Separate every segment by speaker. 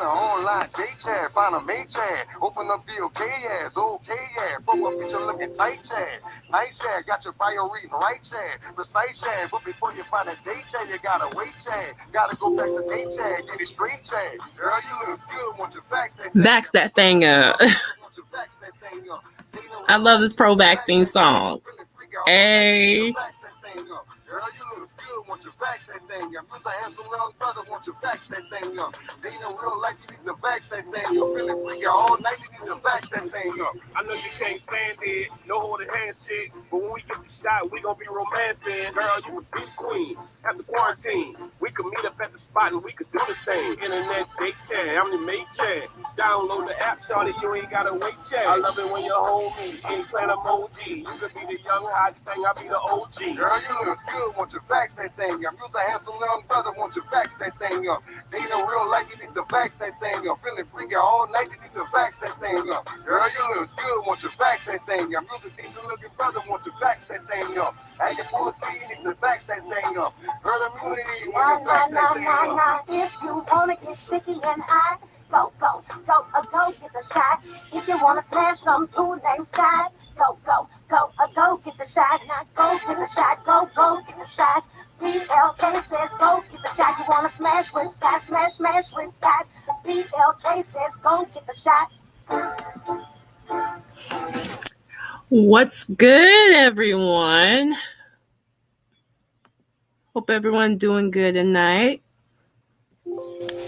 Speaker 1: online date chat, find a mate chat, open up the okay ass, okay yeah, from a picture looking tight chat, nice chat, got your bio reading right chat, precise chat, but before you find a date chat, you gotta wait chat, gotta go back to date chat, get it straight chat, girl you look good, want your facts that thing,
Speaker 2: Vax that thing up. I love this pro-vaccine song. Hey.
Speaker 1: Girl, you look good, want your facts that thing up. You's a handsome young brother, want your facts that thing up. They know real life, you need to facts that thing up. Feeling free all night, you need to facts that thing up. I know you can't stand it, no holding hands shit, but when we get the shot, we gon' be romancing. Girl, you a big queen, after quarantine, we could meet up at the spot and we could do the thing. Internet date chat, I'm the mate chat. Download the app, shawty, you ain't gotta wait chat. I love it when you hold me, ain't playing emoji. You could be the young hot thing, I'll be the OG. Girl, you look good, want your facts that thing up. You's a handsome young brother, want your facts that thing up. They know real life, you need to facts that thing up. Feeling freaky all night, you need to facts that thing up. Girl, you look good, want your facts that thing up. You's a decent looking brother, want your facts that thing up. And your full speed, you need to facts that thing up. Herd immunity, want your facts that thing up.
Speaker 3: If you wanna get sticky and high, go, get the shot. If you wanna smash some two legs side, go, get the shot. Now go get the shot, go get the shot. BLK says go get the shot. You wanna smash with Scott, smash with Scott. BLK says go get the shot.
Speaker 2: What's good, everyone? Hope everyone doing good tonight.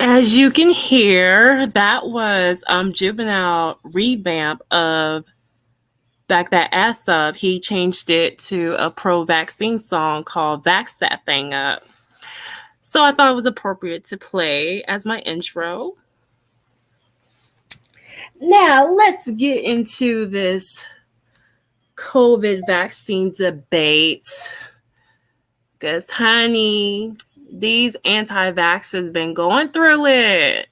Speaker 2: As you can hear, that was Juvenile revamp of Back That Ass Up. He changed it to a pro-vaccine song called Vax That Thing Up. So I thought it was appropriate to play as my intro. Now, let's get into this COVID vaccine debate. Because, honey, these anti-vaxxers been going through it.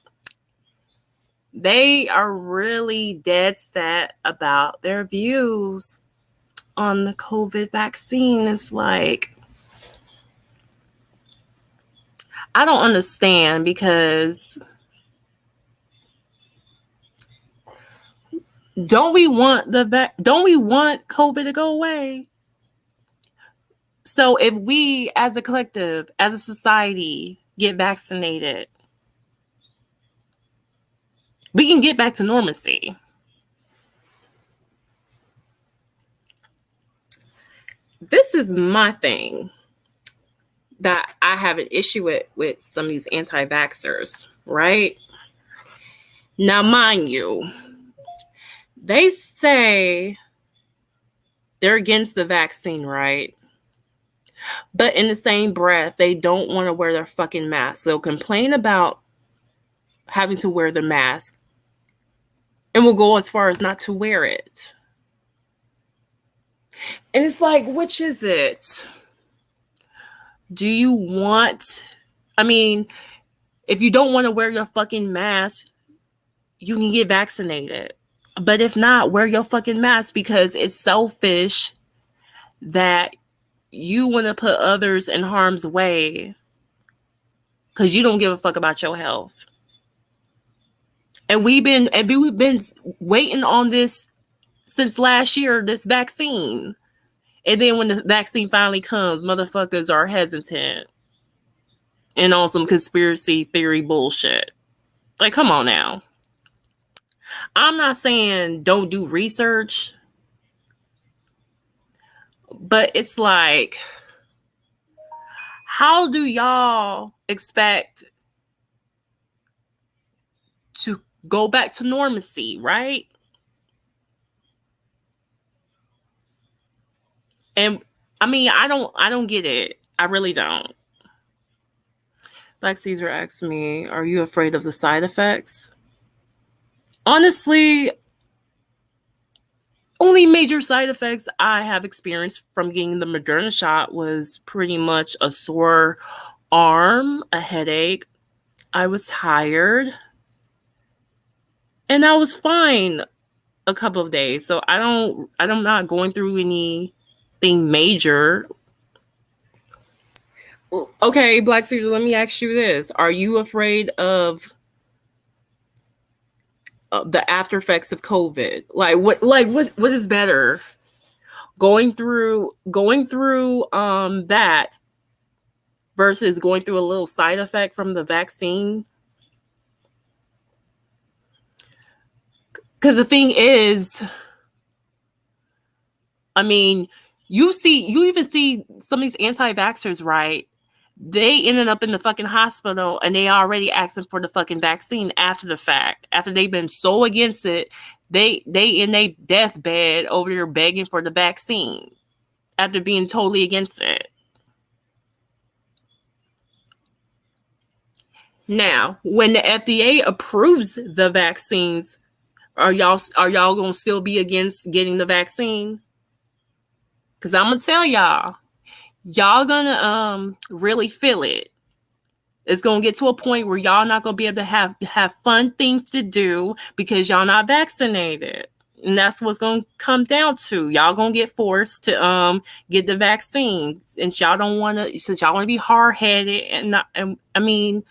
Speaker 2: They are really dead set about their views on the COVID vaccine. It's like, I don't understand, because don't we want COVID to go away? So if we as a collective, as a society, get vaccinated, we can get back to normalcy. This is my thing that I have an issue with some of these anti-vaxxers, right? Now, mind you, they say they're against the vaccine, right? But in the same breath, they don't want to wear their fucking mask. So complain about having to wear the mask and will go as far as not to wear it. And it's like, which is it? Do you want, if you don't want to wear your fucking mask, you can get vaccinated. But if not, wear your fucking mask, because it's selfish that you want to put others in harm's way because you don't give a fuck about your health. And we've been waiting on this since last year, this vaccine. And then when the vaccine finally comes, motherfuckers are hesitant and on some conspiracy theory bullshit. Like, come on now. I'm not saying don't do research, but it's like, how do y'all expect to go back to normalcy, right? And I don't get it. I really don't. Black Caesar asked me, are you afraid of the side effects? Honestly, only major side effects I have experienced from getting the Moderna shot was pretty much a sore arm, a headache. I was tired. And I was fine a couple of days. So I'm not going through anything major. Okay, Black Caesar, let me ask you this. Are you afraid of the after effects of COVID. What is better? Going through that versus going through a little side effect from the vaccine. Because the thing is, I mean, you even see some of these anti-vaxxers, right? They ended up in the fucking hospital and they already asking for the fucking vaccine after the fact. After they've been so against it, they in their deathbed over there begging for the vaccine after being totally against it. Now, when the FDA approves the vaccines, are y'all gonna still be against getting the vaccine? Because I'm gonna tell y'all gonna really feel it. It's gonna get to a point where y'all not gonna be able to have fun things to do because y'all not vaccinated. And that's what's gonna come down to. Y'all gonna get forced to get the vaccine, and y'all don't wanna, since y'all wanna be hard-headed and not, and I mean,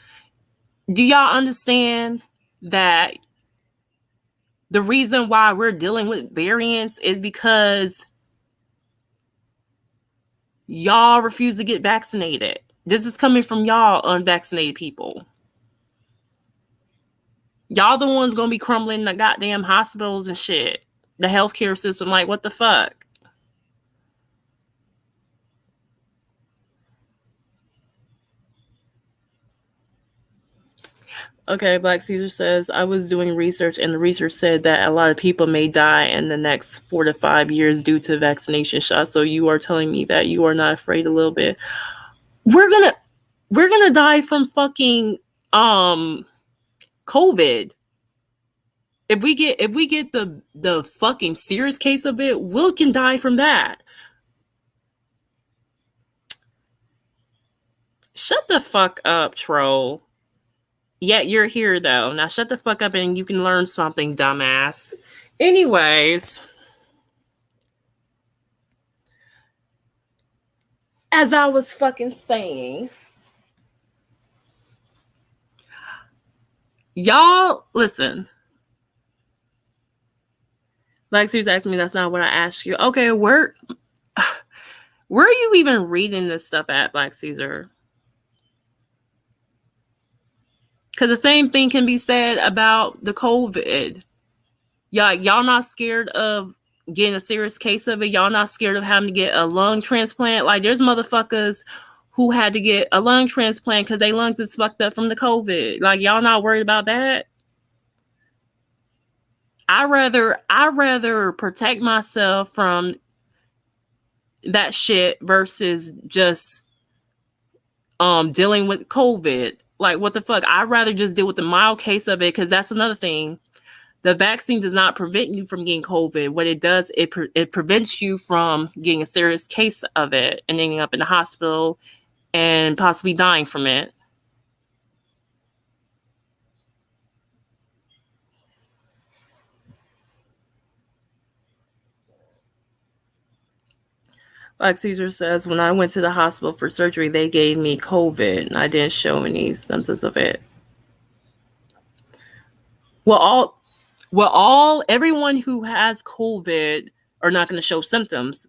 Speaker 2: do y'all understand that the reason why we're dealing with variants is because y'all refuse to get vaccinated? This is coming from y'all unvaccinated people. Y'all the ones gonna be crumbling the goddamn hospitals and shit. The healthcare system, like, what the fuck? Okay, Black Caesar says, I was doing research and the research said that a lot of people may die in the next 4 to 5 years due to vaccination shots. So you are telling me that you are not afraid a little bit? We're gonna die from fucking COVID. If we get the fucking serious case of it, we can die from that. Shut the fuck up, troll. Yeah, you're here though. Now shut the fuck up and you can learn something, dumbass. Anyways, as I was fucking saying, y'all listen. Like, Sue's asking me, that's not what I asked you. Okay, where are you even reading this stuff at, Black Caesar? Because the same thing can be said about the COVID. Y'all not scared of getting a serious case of it? Y'all not scared of having to get a lung transplant? Like, there's motherfuckers who had to get a lung transplant because their lungs is fucked up from the COVID. Like, y'all not worried about that? I rather protect myself from that shit versus just dealing with COVID. Like, what the fuck? I'd rather just deal with the mild case of it, because that's another thing. The vaccine does not prevent you from getting COVID. What it does, it prevents you from getting a serious case of it and ending up in the hospital and possibly dying from it. Like Caesar says, when I went to the hospital for surgery, they gave me COVID and I didn't show any symptoms of it. Everyone who has COVID are not going to show symptoms.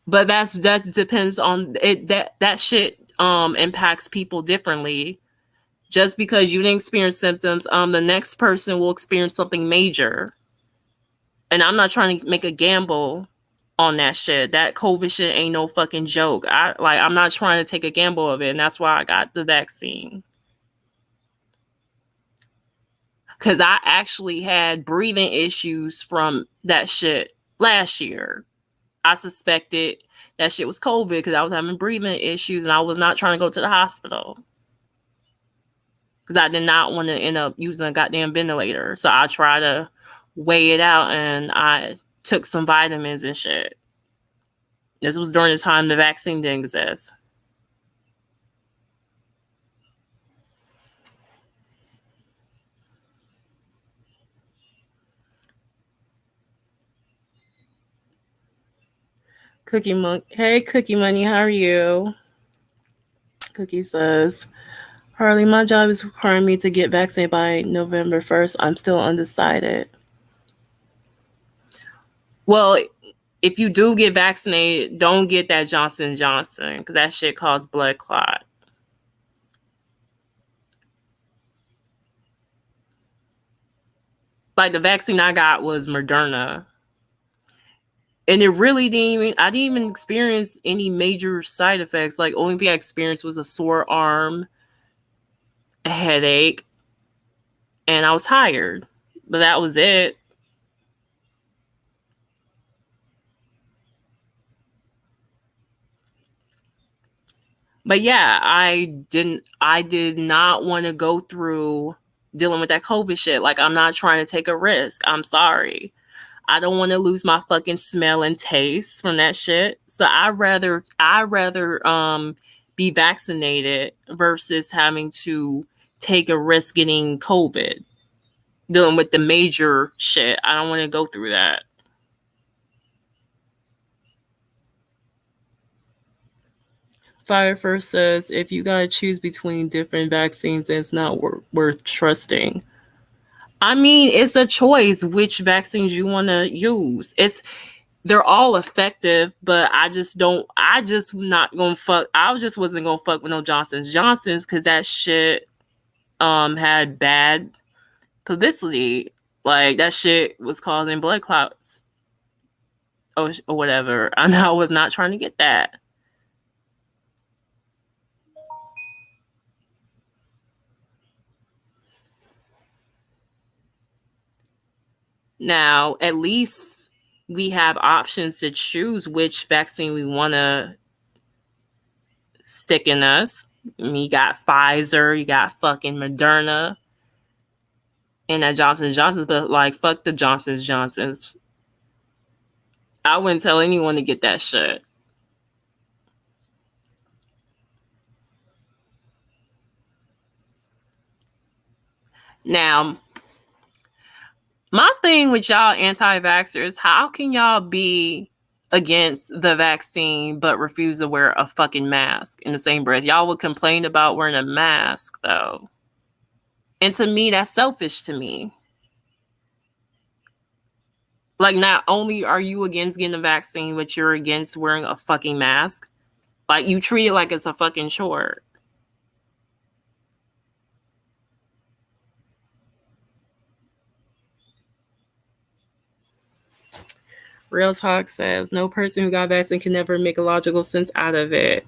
Speaker 2: But that depends on it. That shit impacts people differently. Just because you didn't experience symptoms, the next person will experience something major. And I'm not trying to make a gamble on that shit. That COVID shit ain't no fucking joke. I'm not trying to take a gamble of it, and that's why I got the vaccine. Because I actually had breathing issues from that shit last year. I suspected that shit was COVID because I was having breathing issues and I was not trying to go to the hospital. Because I did not want to end up using a goddamn ventilator. So I tried to weigh it out and I took some vitamins and shit. This was during the time the vaccine didn't exist. Cookie Monk. Hey, Cookie Money, how are you? Cookie says, Harley, my job is requiring me to get vaccinated by November 1st. I'm still undecided. Well, if you do get vaccinated, don't get that Johnson & Johnson because that shit causes blood clot. Like the vaccine I got was Moderna. And it really I didn't even experience any major side effects. Like only thing I experienced was a sore arm, a headache, and I was tired. But that was it. But yeah, I did not want to go through dealing with that COVID shit. Like I'm not trying to take a risk. I'm sorry. I don't want to lose my fucking smell and taste from that shit. So I rather be vaccinated versus having to take a risk getting COVID. Dealing with the major shit. I don't want to go through that. Fire First says, if you gotta choose between different vaccines, it's not worth trusting. I mean, it's a choice which vaccines you want to use. They're all effective, but I just wasn't gonna fuck with no Johnson's because that shit had bad publicity. Like that shit was causing blood clots or whatever. And I was not trying to get that. Now, at least we have options to choose which vaccine we want to stick in us. I mean, you got Pfizer, you got fucking Moderna, and that Johnson & Johnson's, but like, fuck the Johnson & Johnson's. I wouldn't tell anyone to get that shit. Now, my thing with y'all anti-vaxxers, how can y'all be against the vaccine but refuse to wear a fucking mask in the same breath? Y'all would complain about wearing a mask, though. And to me, that's selfish to me. Like, not only are you against getting a vaccine, but you're against wearing a fucking mask. Like, you treat it like it's a fucking chore. Real Talk says, no person who got vaccine can never make a logical sense out of it.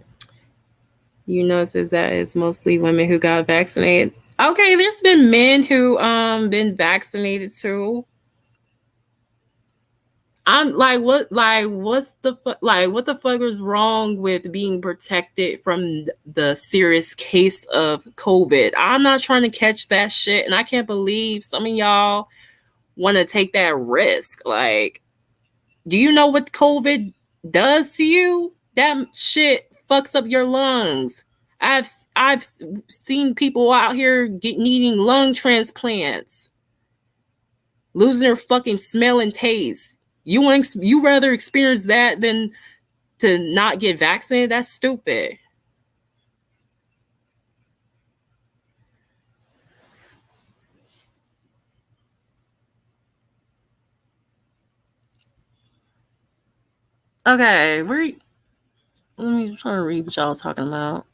Speaker 2: You notice that it's mostly women who got vaccinated. Okay, there's been men who been vaccinated too. I'm like, what the fuck is wrong with being protected from the serious case of COVID? I'm not trying to catch that shit, and I can't believe some of y'all want to take that risk. Like, do you know what COVID does to you? That shit fucks up your lungs. I've seen people out here needing lung transplants, losing their fucking smell and taste. You rather experience that than to not get vaccinated? That's stupid. Okay, let me try to read what y'all talking about.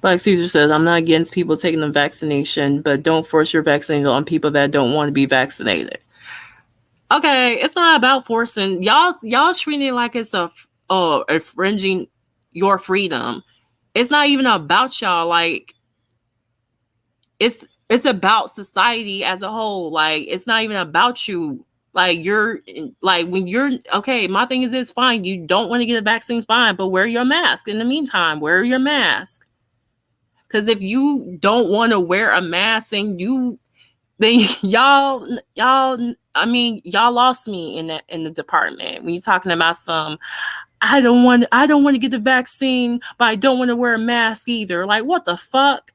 Speaker 2: Black Caesar says, I'm not against people taking the vaccination, but don't force your vaccination on people that don't want to be vaccinated. Okay, it's not about forcing. Y'all treating it like it's infringing your freedom. It's not even about y'all. Like, it's about society as a whole. Like, it's not even about you. Like, when you're okay, my thing is this: fine, you don't want to get a vaccine, fine, but wear your mask in the meantime. Wear your mask. Because if you don't want to wear a mask, then y'all lost me in the department when you're talking about some. I don't want to get the vaccine, but I don't want to wear a mask either. Like, what the fuck?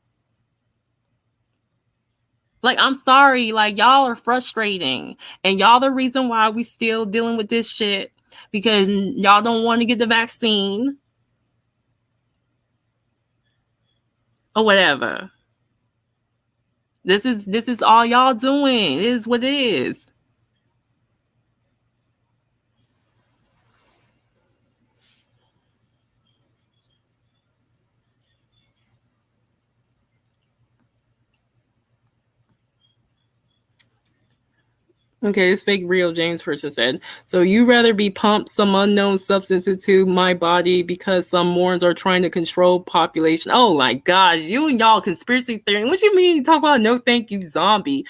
Speaker 2: Like, I'm sorry. Like, y'all are frustrating, and y'all the reason why we still dealing with this shit because y'all don't want to get the vaccine. or whatever. This is all y'all doing. It is what it is. Okay, this fake real James person said, so you rather be pumped some unknown substance into my body because some Morons are trying to control population. Oh my gosh, you and y'all conspiracy theory. What you mean talk about no thank you zombie?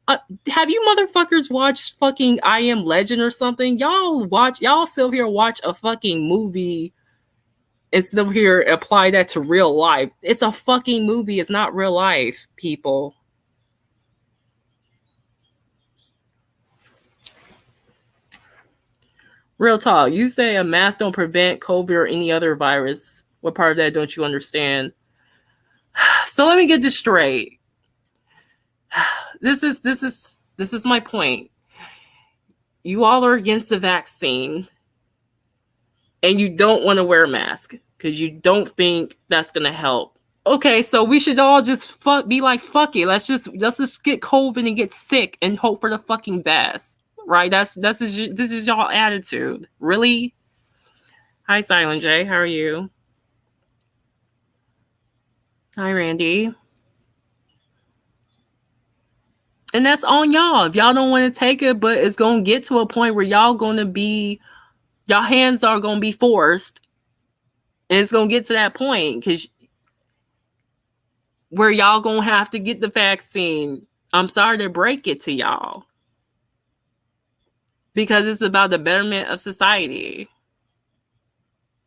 Speaker 2: Have you motherfuckers watched fucking I Am Legend or something? Y'all still here watch a fucking movie and still here apply that to real life. It's a fucking movie. It's not real life, people. Real talk. You say a mask don't prevent COVID or any other virus. What part of that don't you understand? So let me get this straight. This is my point. You all are against the vaccine and you don't want to wear a mask because you don't think that's gonna help. Okay, so we should all just be like, fuck it. Let's just get COVID and get sick and hope for the fucking best. Right? This is y'all attitude. Really? Hi, Silent J. How are you? Hi, Randy. And that's on y'all. If y'all don't want to take it, but it's going to get to a point where y'all hands are going to be forced. And it's going to get to that point because where y'all going to have to get the vaccine. I'm sorry to break it to y'all. Because it's about the betterment of society.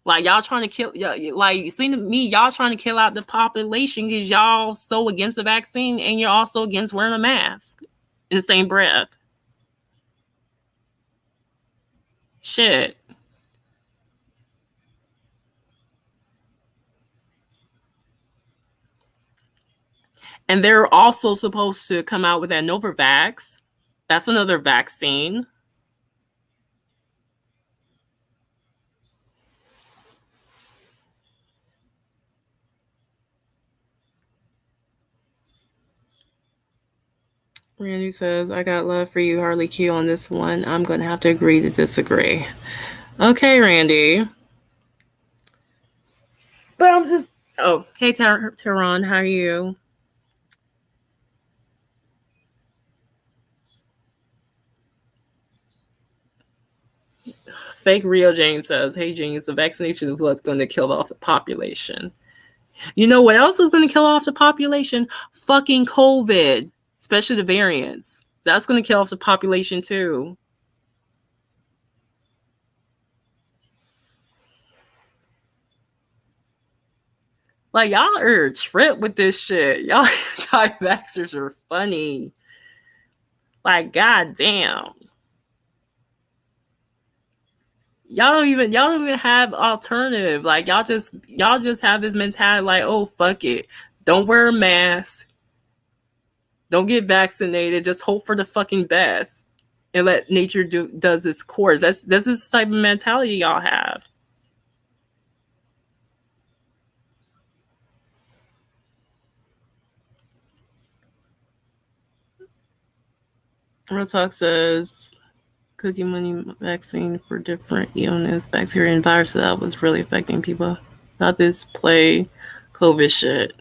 Speaker 2: Like, y'all trying to kill, like, it seems to me, y'all trying to kill out the population because y'all so against the vaccine and you're also against wearing a mask in the same breath. Shit. And they're also supposed to come out with that Novavax. That's another vaccine. Randy says, I got love for you, Harley Q, on this one. I'm going to have to agree to disagree. Okay, Randy. But I'm just... Oh, hey, Tehran, how are you? Fake Real James says, hey, James, the vaccination is what's going to kill off the population. You know what else is going to kill off the population? Fucking COVID, especially the variants. That's going to kill off the population too. Like, y'all are a trip with this shit. Y'all anti-vaxxers are funny. Like, goddamn. Y'all don't even have alternative. Like, y'all just have this mentality like, oh, fuck it. Don't wear a mask. Don't get vaccinated. Just hope for the fucking best. And let nature does its course. That's this type of mentality y'all have. Real Talk says cookie money vaccine for different illness, bacteria and viruses that was really affecting people. Not this play COVID shit.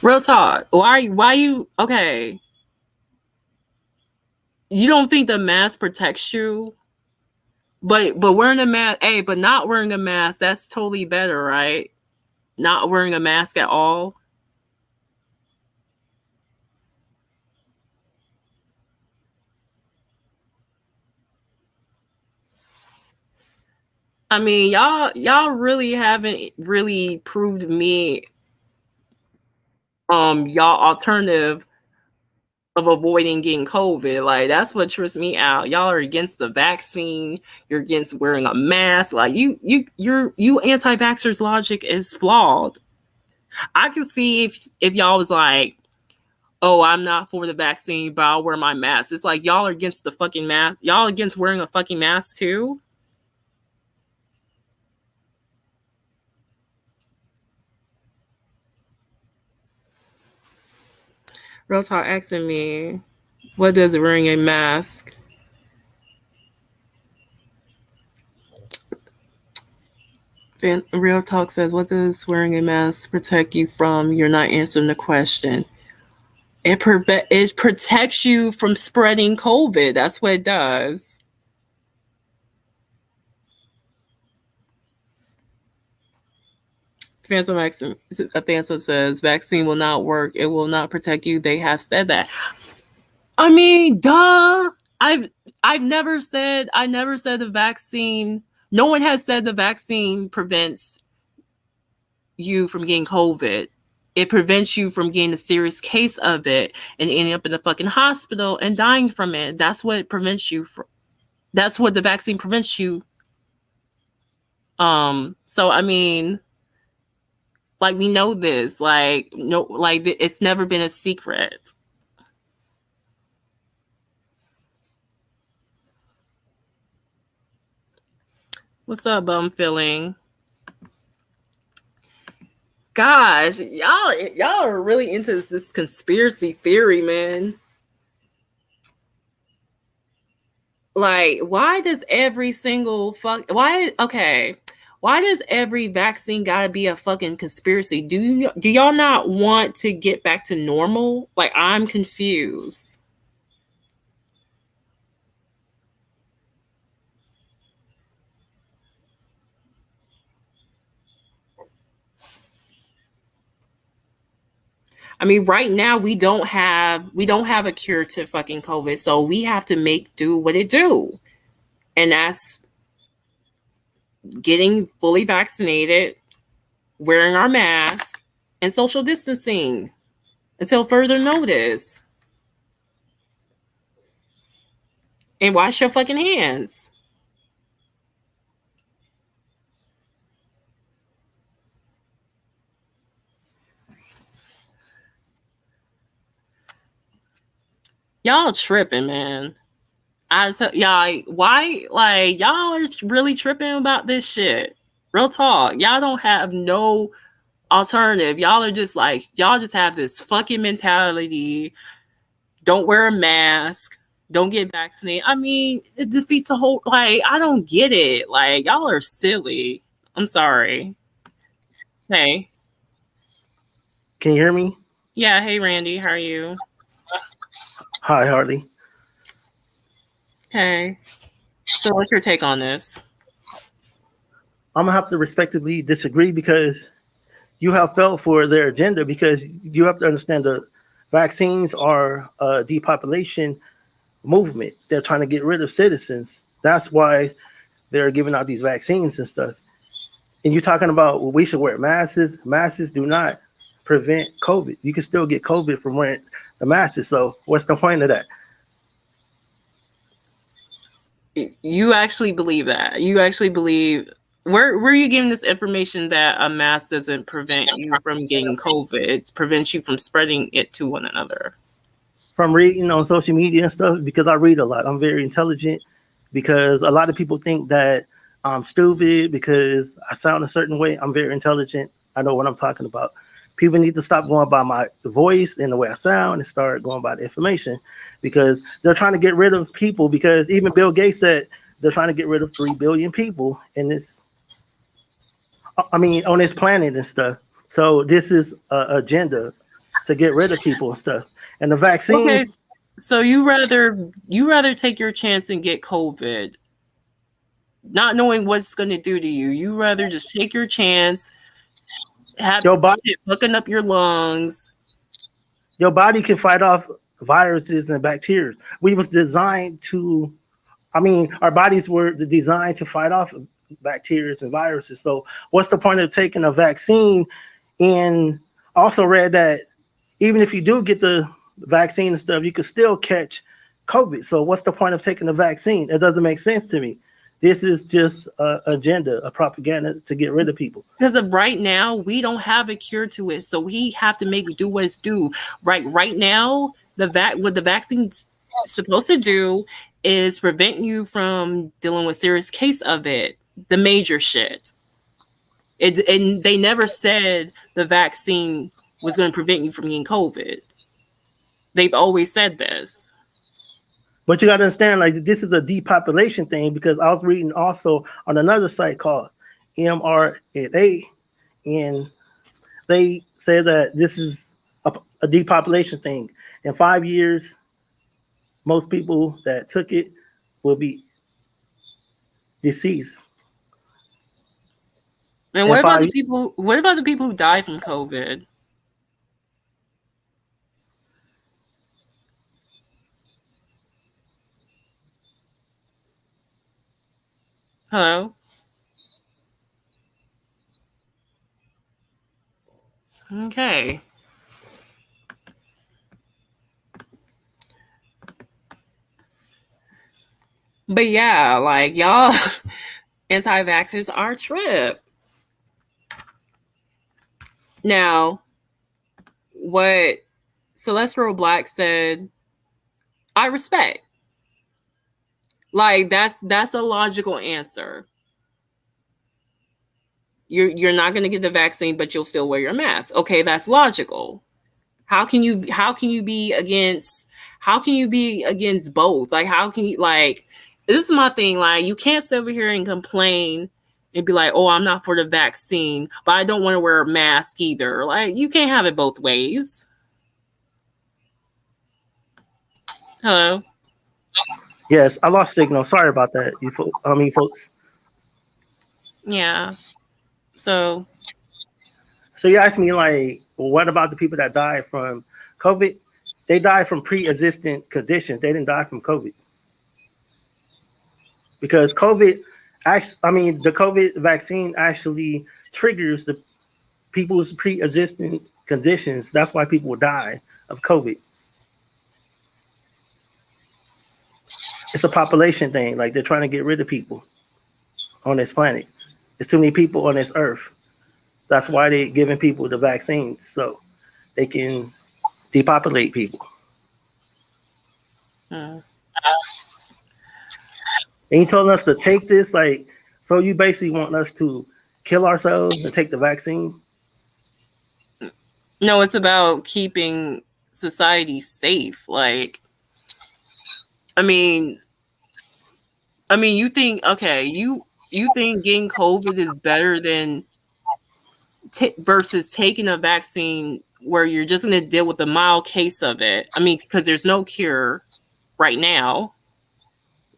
Speaker 2: Real talk. Why you okay? You don't think the mask protects you? But wearing a mask, but not wearing a mask, that's totally better, right? Not wearing a mask at all. I mean, y'all really haven't really proved me y'all alternative of avoiding getting COVID. Like, that's what trips me out. Y'all are against the vaccine. You're against wearing a mask. Like, you anti-vaxxers' logic is flawed. I could see if y'all was like, oh, I'm not for the vaccine, but I'll wear my mask. It's like y'all are against the fucking mask. Y'all against wearing a fucking mask too? Real Talk asking me, what does wearing a mask? And Real Talk says, what does wearing a mask protect you from? You're not answering the question. It protects you from spreading COVID. That's what it does. Phantom says, vaccine will not work. It will not protect you. They have said that. I mean, duh. I've never said the vaccine. No one has said the vaccine prevents you from getting COVID. It prevents you from getting a serious case of it and ending up in the fucking hospital and dying from it. That's what it prevents you from. That's what the vaccine prevents you. So I mean, like, we know this. Like, no, like, it's never been a secret. What's up, bum feeling? Gosh, y'all are really into this conspiracy theory, man. Like, why does every single why does every vaccine gotta be a fucking conspiracy? Do y'all not want to get back to normal? Like, I'm confused. I mean, right now we don't have a cure to fucking COVID, so we have to make do what it do. And that's getting fully vaccinated, wearing our mask, and social distancing until further notice. And wash your fucking hands. Y'all tripping, man. Y'all, why, like, y'all are really tripping about this shit. Real talk. Y'all don't have no alternative. Y'all are just like, y'all just have this fucking mentality. Don't wear a mask. Don't get vaccinated. I mean, it defeats the whole, like, I don't get it. Like, y'all are silly. I'm sorry. Hey.
Speaker 4: Can you hear me?
Speaker 2: Yeah. Hey, Randy. How are you?
Speaker 4: Hi, Harley.
Speaker 2: Hey. So what's your take on this?
Speaker 4: I'm going to have to respectively disagree because you have fell for their agenda, because you have to understand the vaccines are a depopulation movement. They're trying to get rid of citizens. That's why they're giving out these vaccines and stuff. And you're talking about, well, we should wear masks. Masks do not prevent COVID. You can still get COVID from wearing the masks. So what's the point of that?
Speaker 2: You actually believe that? You actually believe? Where are you getting this information that a mask doesn't prevent you from getting COVID? It prevents you from spreading it to one another.
Speaker 4: From reading on social media and stuff, because I read a lot. I'm very intelligent, because a lot of people think that I'm stupid because I sound a certain way. I'm very intelligent. I know what I'm talking about. People need to stop going by my voice and the way I sound and start going by the information, because they're trying to get rid of people. Because even Bill Gates said they're trying to get rid of 3 billion people in this, on this planet and stuff. So this is an agenda to get rid of people and stuff. And the vaccine.
Speaker 2: Okay, so you rather take your chance and get COVID, not knowing what it's going to do to you. You rather just take your chance, have your body shit fucking up your lungs.
Speaker 4: Your body can fight off viruses and bacteria. We was designed to, our bodies were designed to fight off bacteria and viruses. So what's the point of taking a vaccine? And also read that even if you do get the vaccine and stuff, you could still catch COVID. So what's the point of taking the vaccine? It doesn't make sense to me. This is just a agenda, a propaganda to get rid of people.
Speaker 2: Because of right now, we don't have a cure to it, so we have to make do what it's due. Right now, what the vaccine's supposed to do is prevent you from dealing with serious case of it, the major shit. And they never said the vaccine was going to prevent you from getting COVID. They've always said this.
Speaker 4: But you got to understand, like, this is a depopulation thing, because I was reading also on another site called MRNA, and they said that this is a depopulation thing. In 5 years, most people that took it will be deceased.
Speaker 2: And what about the people? What about the people who died from COVID? Hello? Okay. But yeah, like, y'all anti-vaxxers are trip. Now, what Celestial Black said, I respect. Like, that's a logical answer. You're not going to get the vaccine, but you'll still wear your mask. Okay, that's logical. How can you be against both? Like, how can you, like, this is my thing. Like, you can't sit over here and complain and be like, oh, I'm not for the vaccine, but I don't want to wear a mask either. Like, you can't have it both ways. Hello?
Speaker 4: Yes, I lost signal. Sorry about that, folks.
Speaker 2: Yeah. So
Speaker 4: you asked me, like, what about the people that died from COVID? They died from pre-existing conditions. They didn't die from COVID. Because the COVID vaccine actually triggers the people's pre-existing conditions. That's why people will die of COVID. It's a population thing. Like, they're trying to get rid of people on this planet. There's too many people on this earth. That's why they're giving people the vaccines, so they can depopulate people. And you told us to take this, like, so you basically want us to kill ourselves and take the vaccine?
Speaker 2: No, it's about keeping society safe. Like, I mean, you think, okay, you think getting COVID is better than versus taking a vaccine where you're just going to deal with a mild case of it? I mean, because there's no cure right now.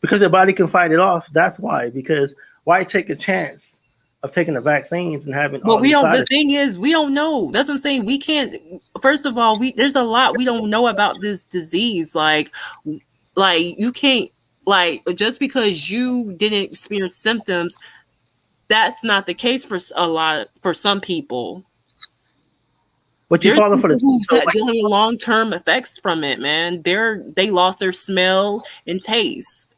Speaker 4: Because your body can fight it off. That's why. Because why take a chance of taking the vaccines and having?
Speaker 2: But we don't. The thing is, we don't know. That's what I'm saying. We can't. First of all, there's a lot we don't know about this disease. Like you can't. Like, just because you didn't experience symptoms, that's not the case for some people.
Speaker 4: But you follow for
Speaker 2: who's dealing with long-term effects from it, man. They lost their smell and taste,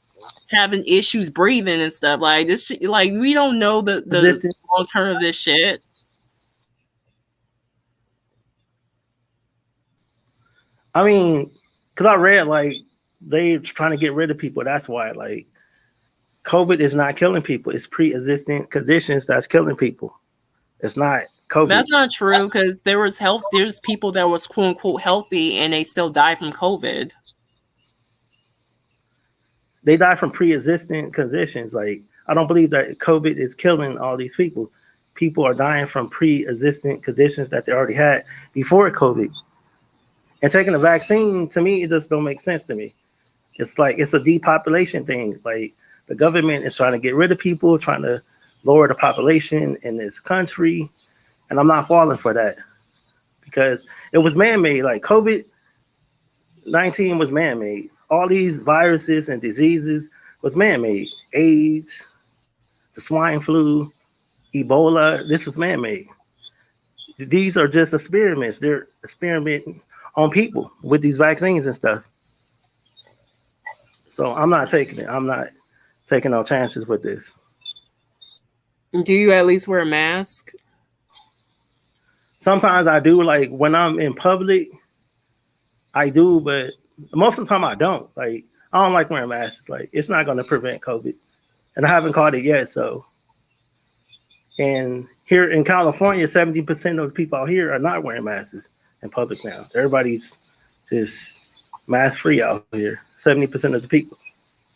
Speaker 2: having issues breathing and stuff. Like, this shit, like, we don't know the long term of this shit.
Speaker 4: I mean, because I read, like, they're trying to get rid of people. That's why, like, COVID is not killing people. It's pre-existing conditions that's killing people. It's not COVID.
Speaker 2: That's not true, because there's people that was quote unquote healthy and they still die from COVID.
Speaker 4: They die from pre-existing conditions. Like, I don't believe that COVID is killing all these people. People are dying from pre-existing conditions that they already had before COVID. And taking a vaccine, to me, it just don't make sense to me. It's like, it's a depopulation thing. Like, the government is trying to get rid of people, trying to lower the population in this country. And I'm not falling for that, because it was man-made. Like, COVID-19 was man-made. All these viruses and diseases was man-made. AIDS, the swine flu, Ebola, this is man-made. These are just experiments. They're experimenting on people with these vaccines and stuff. So I'm not taking it. I'm not taking no chances with this.
Speaker 2: Do you at least wear a mask?
Speaker 4: Sometimes I do, like when I'm in public, I do, but most of the time I don't. Like I don't like wearing masks. Like it's not going to prevent COVID, and I haven't caught it yet. So, and here in California, 70% of the people out here are not wearing masks in public now. Everybody's just mask free out here. 70% of the people.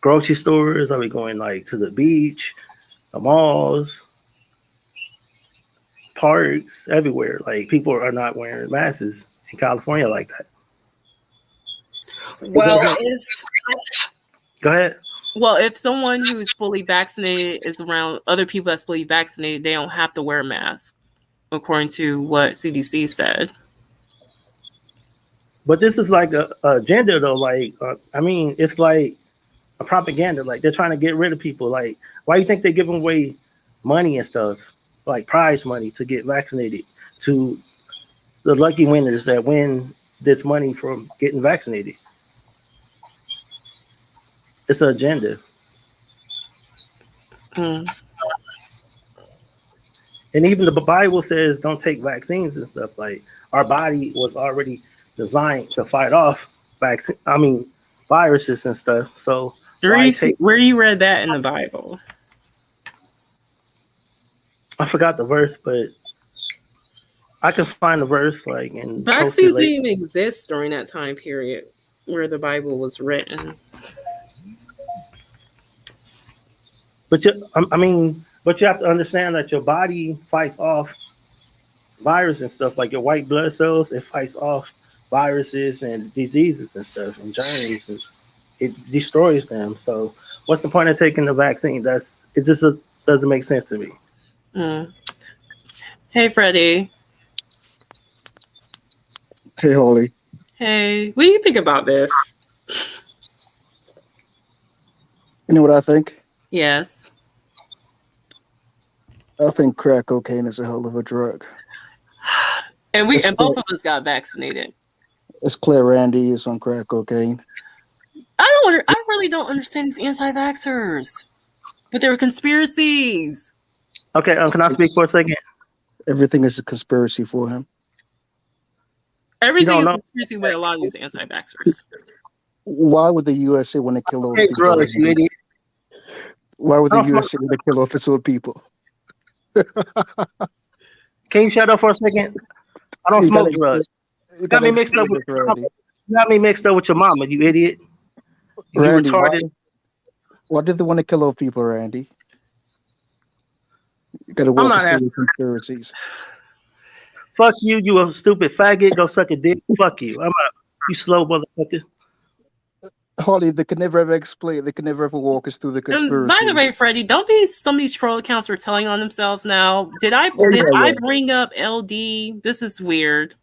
Speaker 4: Grocery stores, are we going like to the beach, the malls, parks, everywhere? Like people are not wearing masks in California like that.
Speaker 2: Well, if
Speaker 4: Go ahead.
Speaker 2: well, if someone who's fully vaccinated is around other people that's fully vaccinated, they don't have to wear a mask, according to what CDC said.
Speaker 4: But this is like a agenda though. Like I mean, it's like a propaganda. Like they're trying to get rid of people. Like why do you think they're giving away money and stuff, like prize money to get vaccinated to the lucky winners that win this money from getting vaccinated? It's an agenda.
Speaker 2: Mm.
Speaker 4: And even the Bible says don't take vaccines and stuff. Like our body was already designed to fight off viruses and stuff. So
Speaker 2: Where you read that in the Bible?
Speaker 4: I forgot the verse, but I can find the verse like and
Speaker 2: Vaccines didn't even exist during that time period where the Bible was written.
Speaker 4: But you have to understand that your body fights off virus and stuff, like your white blood cells. It fights off viruses and diseases and stuff and germs, and it destroys them. So, what's the point of taking the vaccine? It just doesn't make sense to me.
Speaker 2: Mm. Hey, Freddie.
Speaker 5: Hey, Holly.
Speaker 2: Hey, what do you think about this?
Speaker 5: You know what I think?
Speaker 2: Yes.
Speaker 5: I think crack cocaine is a hell of a drug.
Speaker 2: And both of us got vaccinated.
Speaker 5: It's clear Randy is on crack cocaine.
Speaker 2: I really don't understand these anti-vaxxers. But there were conspiracies.
Speaker 4: Okay, can I speak for a second?
Speaker 5: Everything is a conspiracy for him.
Speaker 2: Everything is a conspiracy with a lot of these anti-vaxxers.
Speaker 5: Why would the USA want to kill all
Speaker 4: Hey,
Speaker 5: people?
Speaker 4: drugs, you idiot.
Speaker 5: Why would the USA want to kill off its own people?
Speaker 4: Can you shut up for a second? I don't smoke drugs. You got me mixed up with your mama, you idiot. You
Speaker 5: Randy,
Speaker 4: retarded.
Speaker 5: Why did they want to kill off people, Randy? You gotta walk us through the conspiracies.
Speaker 4: Fuck you, you a stupid faggot. Go suck a dick. Fuck you. I'm out. You slow motherfucker.
Speaker 5: Holly, they can never ever explain. They can never ever walk us through the conspiracy.
Speaker 2: By the way, Freddie, don't be some of these troll accounts are telling on themselves now. Did I bring up LD? This is weird.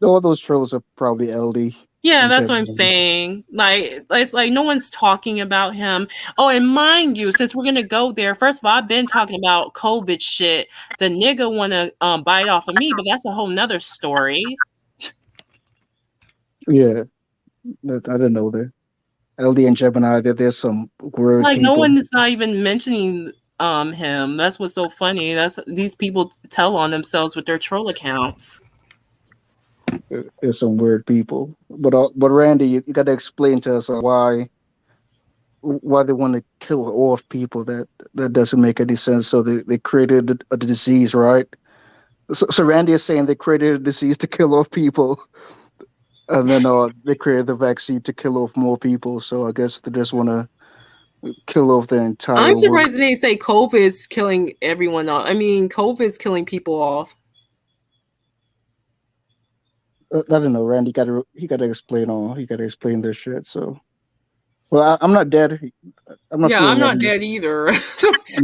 Speaker 5: All those trolls are probably LD.
Speaker 2: Yeah, that's what I'm saying. Like, it's like no one's talking about him. Oh, and mind you, since we're gonna go there, first of all, I've been talking about COVID shit. The nigga wanna bite off of me, but that's a whole nother story.
Speaker 5: Yeah. I didn't know that. LD and Gemini, there's some weird
Speaker 2: like
Speaker 5: people.
Speaker 2: No one is not even mentioning him. That's what's so funny. That's these people tell on themselves with their troll accounts.
Speaker 5: There's some weird people, but Randy, you got to explain to us why they want to kill off people. That doesn't make any sense. So they created a disease, right? So Randy is saying they created a disease to kill off people. And then they created the vaccine to kill off more people. So I guess they just want to kill off the entire world.
Speaker 2: I'm surprised they didn't say COVID is killing everyone off. I mean, COVID is killing people off.
Speaker 5: I don't know, Randy. He got to explain this shit. So, well, I'm not dead.
Speaker 2: I'm not dead either.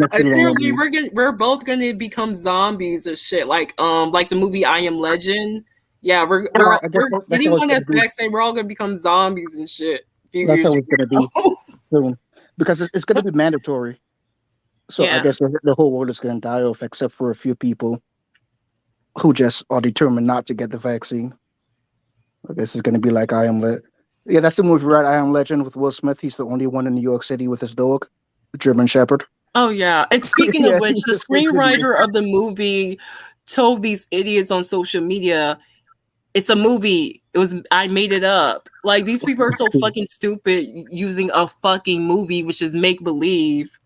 Speaker 2: Apparently, we're both gonna become zombies or shit. Like the movie I Am Legend. Yeah, we're anyone that's vaccinated, we're all gonna become zombies and shit.
Speaker 5: That's how it's gonna be soon, because it's gonna be mandatory. So yeah. I guess the whole world is gonna die off, except for a few people who just are determined not to get the vaccine. I guess it's gonna be like Yeah, that's the movie, right? I Am Legend with Will Smith. He's the only one in New York City with his dog, the German Shepherd.
Speaker 2: Oh yeah. And speaking of
Speaker 5: Yeah,
Speaker 2: which,
Speaker 5: he's
Speaker 2: the
Speaker 5: the first video.
Speaker 2: screenwriter of the movie told these idiots on social media, it's a movie. It was I made it up. Like these people are so fucking stupid using a fucking movie, which is make believe,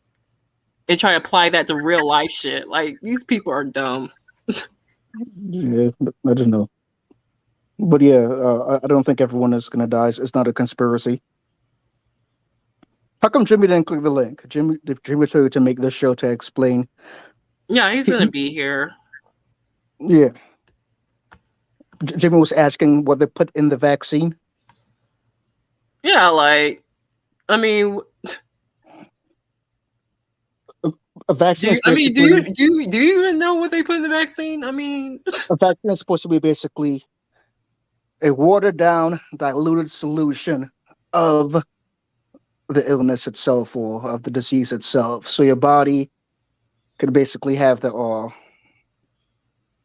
Speaker 2: and try to apply that to real life shit. Like these people are dumb.
Speaker 5: Yeah, I don't know. But yeah, I don't think everyone is gonna die. It's not a conspiracy. How come Jimmy didn't click the link? Jimmy told you to make this show to explain.
Speaker 2: Yeah, he's gonna be here.
Speaker 5: Yeah, Jimmy was asking what they put in the vaccine.
Speaker 2: Yeah, like I mean,
Speaker 5: A vaccine is
Speaker 2: do
Speaker 5: basically
Speaker 2: you even know what they put in the vaccine? I mean,
Speaker 5: a vaccine is supposed to be basically a watered down, diluted solution of the illness itself or of the disease itself. So your body could basically have the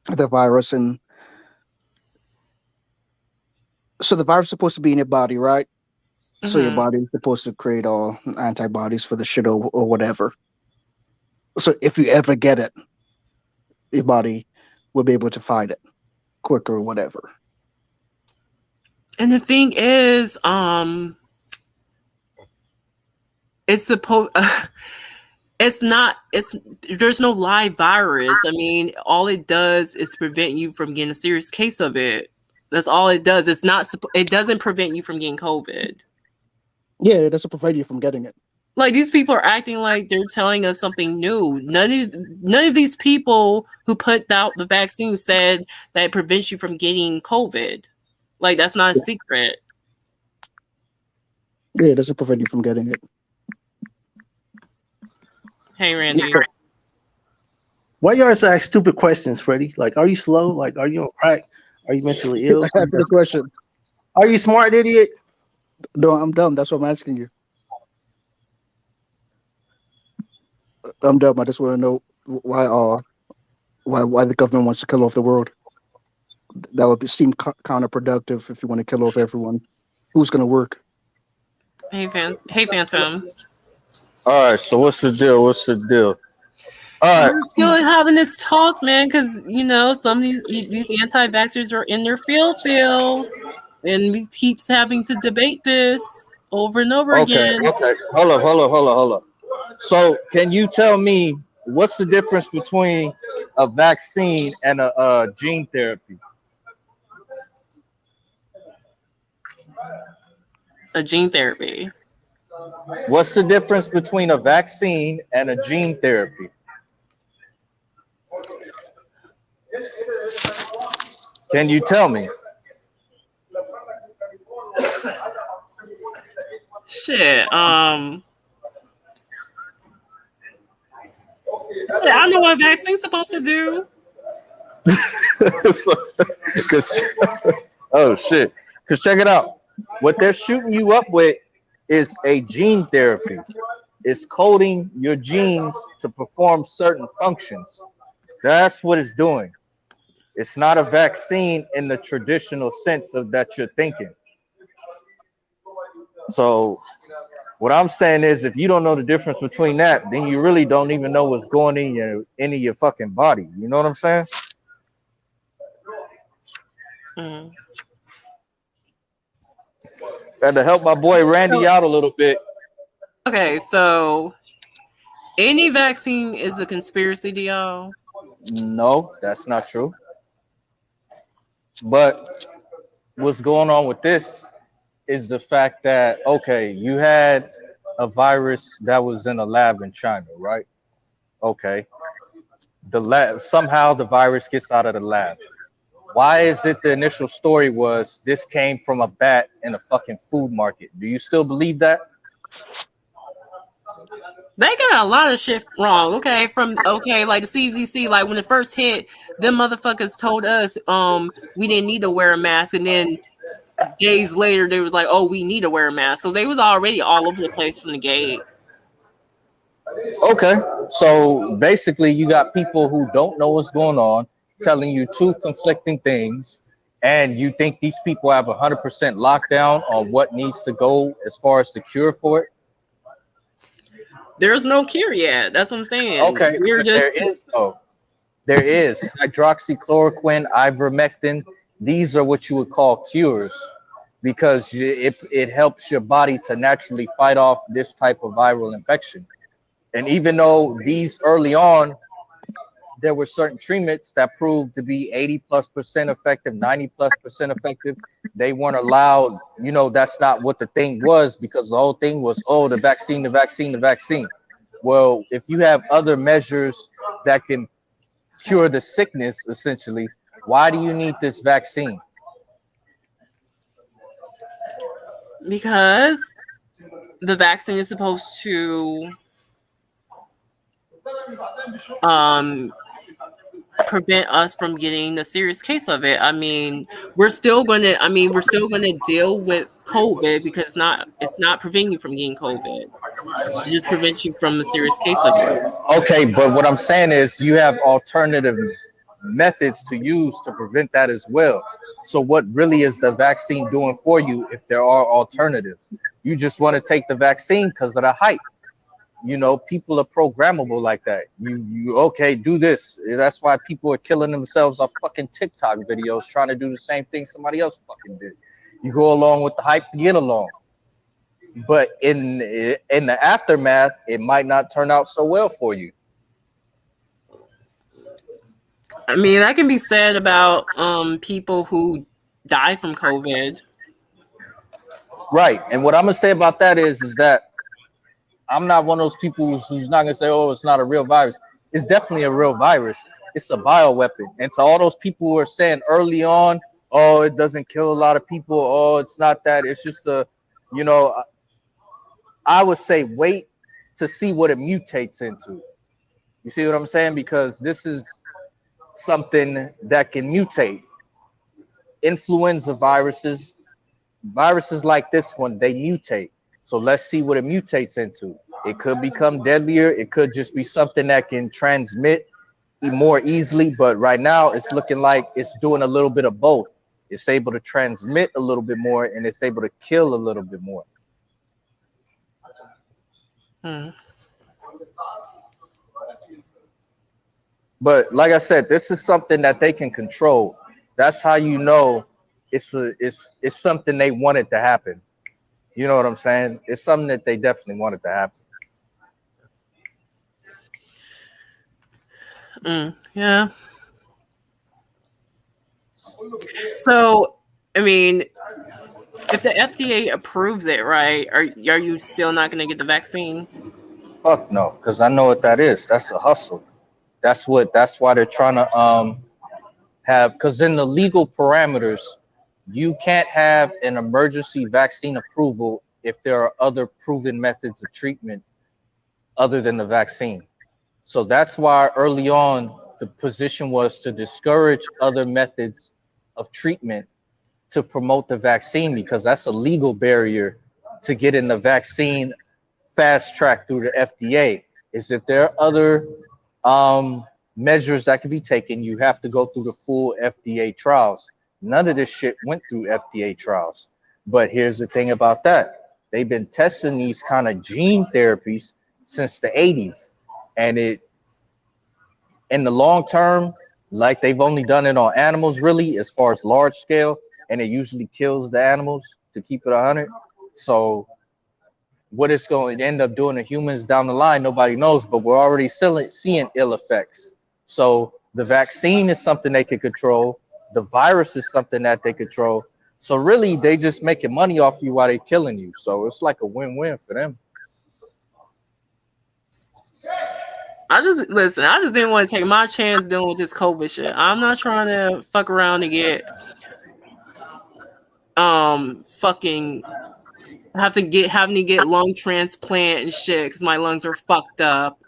Speaker 5: virus, and so the virus is supposed to be in your body, right? So your
Speaker 2: mhm.
Speaker 5: body is supposed to create all antibodies for the shit or whatever. So if you ever get it, your body will be able to fight it quicker or whatever.
Speaker 2: And the thing is, it's supposed. It's not. It's there's no live virus. I mean, all it does is prevent you from getting a serious case of it. That's all it does. It's not. It doesn't prevent you from getting COVID.
Speaker 5: Yeah, it doesn't prevent you from getting it.
Speaker 2: Like these people are acting like they're telling us something new. None of these people who put out the vaccine said that it prevents you from getting COVID. Like that's not a secret.
Speaker 5: Yeah, it doesn't prevent you from getting it.
Speaker 2: Hey, Randy.
Speaker 4: Why you always ask stupid questions, Freddie? Like, are you slow? Like, are you on crack? Are you mentally ill?
Speaker 5: Answer the question.
Speaker 4: Are you smart, idiot?
Speaker 5: No, I'm dumb. That's what I'm asking you. I'm dumb. I just want to know why the government wants to kill off the world. That would seem counterproductive if you want to kill off everyone. Who's going to work?
Speaker 2: Hey, Phantom.
Speaker 6: All right, so what's the deal? What's the deal? All right,
Speaker 2: We're still having this talk, man, because some of these anti-vaxxers are in their feels, and we keeps having to debate this over and over
Speaker 6: okay.
Speaker 2: again.
Speaker 6: Hold up. So, can you tell me what's the difference between a vaccine and a gene therapy?
Speaker 2: A gene therapy.
Speaker 6: What's the difference between a vaccine and a gene therapy? Can you tell me?
Speaker 2: Shit. I know what vaccine's supposed to do.
Speaker 6: Because oh shit! Because check it out. What they're shooting you up with is a gene therapy. It's coding your genes to perform certain functions. That's what it's doing. It's not a vaccine in the traditional sense of that you're thinking. So what I'm saying is if you don't know the difference between that, then you really don't even know what's going in your fucking body. You know what I'm saying?
Speaker 2: Mm.
Speaker 6: Had to help my boy Randy out a little bit.
Speaker 2: Okay, so any vaccine is a conspiracy to y'all?
Speaker 6: No, that's not true. But what's going on with this is the fact that, okay, you had a virus that was in a lab in China, right? Okay. The lab, somehow the virus gets out of the lab. Why is it the initial story was this came from a bat in a fucking food market? Do you still believe that?
Speaker 2: They got a lot of shit wrong. Okay, like the CDC, like when it first hit, them motherfuckers told us we didn't need to wear a mask, and then days later they was like, oh, we need to wear a mask. So they was already all over the place from the gate.
Speaker 6: Okay, so basically you got people who don't know what's going on telling you two conflicting things, And you think these people have 100% lockdown on what needs to go as far as the cure for it?
Speaker 2: There's no cure yet. That's what I'm saying.
Speaker 6: Okay,
Speaker 2: We're
Speaker 6: but there
Speaker 2: just
Speaker 6: is though. There is hydroxychloroquine, ivermectin. These are what you would call cures because it helps your body to naturally fight off this type of viral infection. And even though these early on, there were certain treatments that proved to be 80+% effective, 90+% effective, they weren't allowed. You know, that's not what the thing was because the whole thing was, oh, the vaccine, the vaccine, the vaccine. Well, if you have other measures that can cure the sickness, essentially, why do you need this vaccine?
Speaker 2: because the vaccine is supposed to prevent us from getting a serious case of it. I mean, we're still gonna deal with COVID because it's not preventing you from getting COVID. It just prevents you from a serious case of it.
Speaker 6: Okay, but what I'm saying is you have alternative methods to use to prevent that as well. So what really is the vaccine doing for you if there are alternatives? You just want to take the vaccine because of the hype. You know, people are programmable like that. You okay, do this. That's why people are killing themselves off fucking TikTok videos trying to do the same thing somebody else fucking did. You go along with the hype to get along. But in the aftermath, it might not turn out so well for you.
Speaker 2: I mean, that can be said about people who die from COVID.
Speaker 6: Right. And what I'm gonna say about that is that I'm not one of those people who's not gonna say, oh, it's not a real virus. It's definitely a real virus. It's a bioweapon. And to all those people who are saying early on, oh, it doesn't kill a lot of people. Oh, it's not that. It's just you know, I would say wait to see what it mutates into. You see what I'm saying? Because this is something that can mutate. Influenza viruses like this one, they mutate. So let's see what it mutates into. It could become deadlier. It could just be something that can transmit more easily. But right now, it's looking like it's doing a little bit of both. It's able to transmit a little bit more, and it's able to kill a little bit more. But like I said, this is something that they can control. That's how you know it's something they wanted to happen. You know what I'm saying? It's something that they definitely wanted to happen.
Speaker 2: Yeah. So, I mean, if the FDA approves it, right, are you still not going to get the vaccine?
Speaker 6: Fuck no, because I know what that is. That's a hustle. That's why they're trying to have, because in the legal parameters, you can't have an emergency vaccine approval if there are other proven methods of treatment other than the vaccine. So that's why early on the position was to discourage other methods of treatment to promote the vaccine, because that's a legal barrier to getting the vaccine fast track through the FDA. Is if there are other measures that can be taken, you have to go through the full FDA trials. None of this shit went through FDA trials. But here's the thing about that. They've been testing these kind of gene therapies since the 80s. And it, in the long term, like they've only done it on animals really, as far as large scale, and it usually kills the animals to keep it 100. So what it's going to end up doing to humans down the line, nobody knows, but we're already seeing ill effects. So the vaccine is something they can control. The virus is something that they control. So really, they just making money off you while they're killing you. So it's like a win-win for them.
Speaker 2: I just didn't want to take my chance dealing with this COVID shit. I'm not trying to fuck around and get fucking having to get lung transplant and shit because my lungs are fucked up,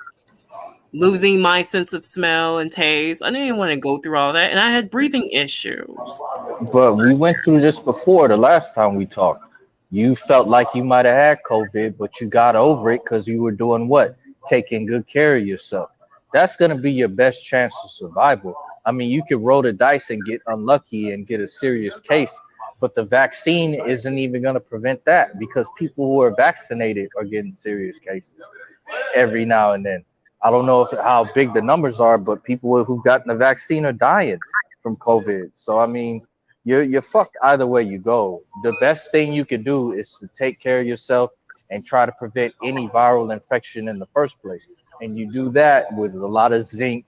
Speaker 2: losing my sense of smell and taste. I didn't even want to go through all that, and I had breathing issues.
Speaker 6: But we went through this before the last time we talked. You felt like you might have had COVID, but you got over it because you were doing what? Taking good care of yourself. That's going to be your best chance of survival. I mean, you could roll the dice and get unlucky and get a serious case, but the vaccine isn't even going to prevent that because people who are vaccinated are getting serious cases every now and then. I don't know how big the numbers are, but people who've gotten the vaccine are dying from COVID. So I mean, you're fucked either way you go. The best thing you can do is to take care of yourself and try to prevent any viral infection in the first place. And you do that with a lot of zinc,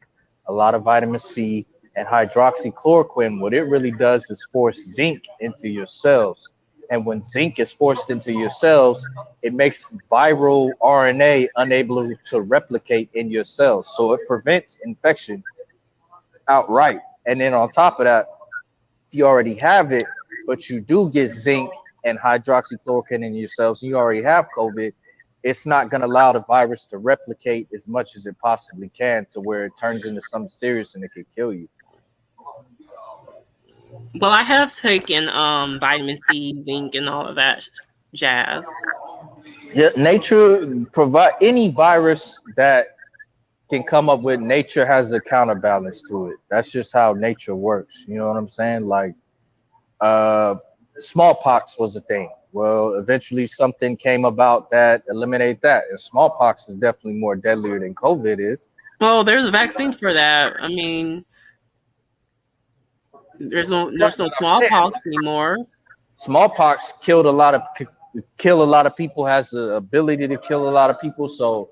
Speaker 6: a lot of vitamin C, and hydroxychloroquine. What it really does is force zinc into your cells. And when zinc is forced into your cells, it makes viral RNA unable to replicate in your cells. So it prevents infection outright. And then on top of that, if you already have it, but you do get zinc and hydroxychloroquine in your cells, and you already have COVID, it's not going to allow the virus to replicate as much as it possibly can to where it turns into something serious and it could kill you.
Speaker 2: Well, I have taken vitamin C, zinc, and all of that jazz.
Speaker 6: Yeah, nature provide any virus that can come up with. Nature has a counterbalance to it. That's just how nature works. You know what I'm saying? Like, smallpox was a thing. Well, eventually something came about that eliminated that. And smallpox is definitely more deadlier than COVID is.
Speaker 2: Well, there's a vaccine for that. I mean, there's no smallpox anymore.
Speaker 6: Smallpox kill a lot of people, has the ability to kill a lot of people. So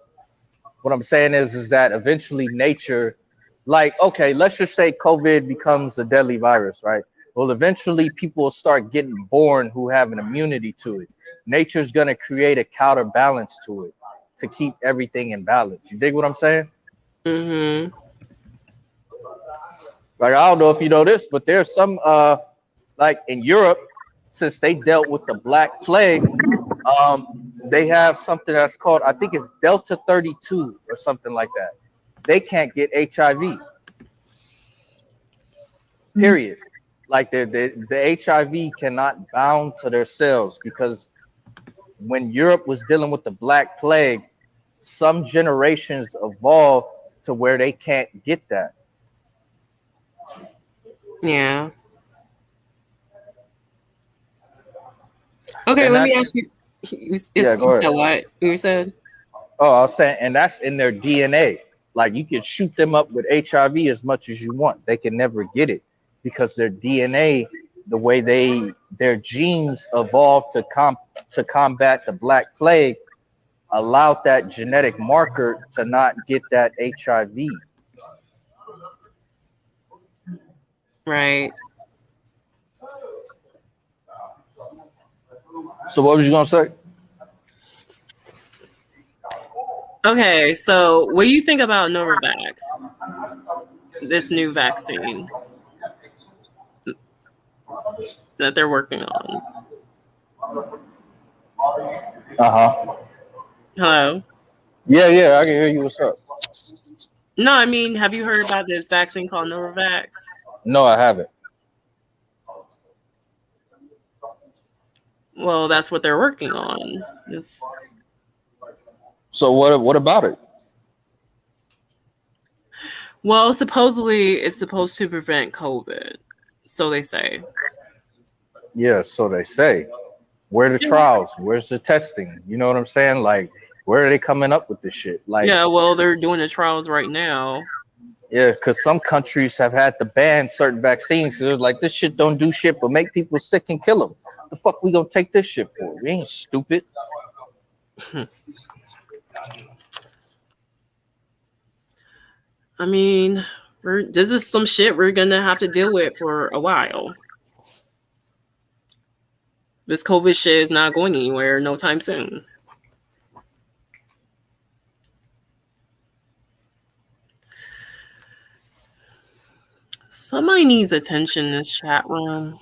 Speaker 6: what I'm saying is that eventually nature, like, okay, let's just say COVID becomes a deadly virus, right? Well, eventually people will start getting born who have an immunity to it. Nature's going to create a counterbalance to it to keep everything in balance. You dig what I'm saying?
Speaker 2: Mm-hmm.
Speaker 6: Like, I don't know if you know this, but there's some, like in Europe, since they dealt with the Black Plague, they have something that's called, I think it's Delta 32 or something like that. They can't get HIV. Period. Like the HIV cannot bound to their cells because when Europe was dealing with the Black Plague, some generations evolved to where they can't get that.
Speaker 2: Yeah. Okay,
Speaker 6: And
Speaker 2: let me ask you.
Speaker 6: go ahead.
Speaker 2: What you said?
Speaker 6: Oh, I was saying, and that's in their DNA. Like, you can shoot them up with HIV as much as you want. They can never get it because their DNA, the way their genes evolved to combat the Black Plague, allowed that genetic marker to not get that HIV.
Speaker 2: Right.
Speaker 6: So what was you gonna say?
Speaker 2: Okay, so what do you think about Novavax? This new vaccine that they're working on.
Speaker 6: Uh-huh.
Speaker 2: Hello?
Speaker 6: Yeah, I can hear you. What's up?
Speaker 2: No, I mean, have you heard about this vaccine called Novavax?
Speaker 6: No, I haven't.
Speaker 2: Well, that's what they're working on.
Speaker 6: So what about it?
Speaker 2: Well, supposedly it's supposed to prevent COVID. So they say.
Speaker 6: Yeah, so they say. Where are the trials? Where's the testing? You know what I'm saying? Like, where are they coming up with this shit? Like,
Speaker 2: yeah, well, they're doing the trials right now.
Speaker 6: Yeah, because some countries have had to ban certain vaccines. They're like, this shit don't do shit but make people sick and kill them. The fuck we gonna take this shit for? We ain't stupid.
Speaker 2: I mean, this is some shit we're gonna have to deal with for a while. This COVID shit is not going anywhere no time soon. Somebody needs attention in this chat room.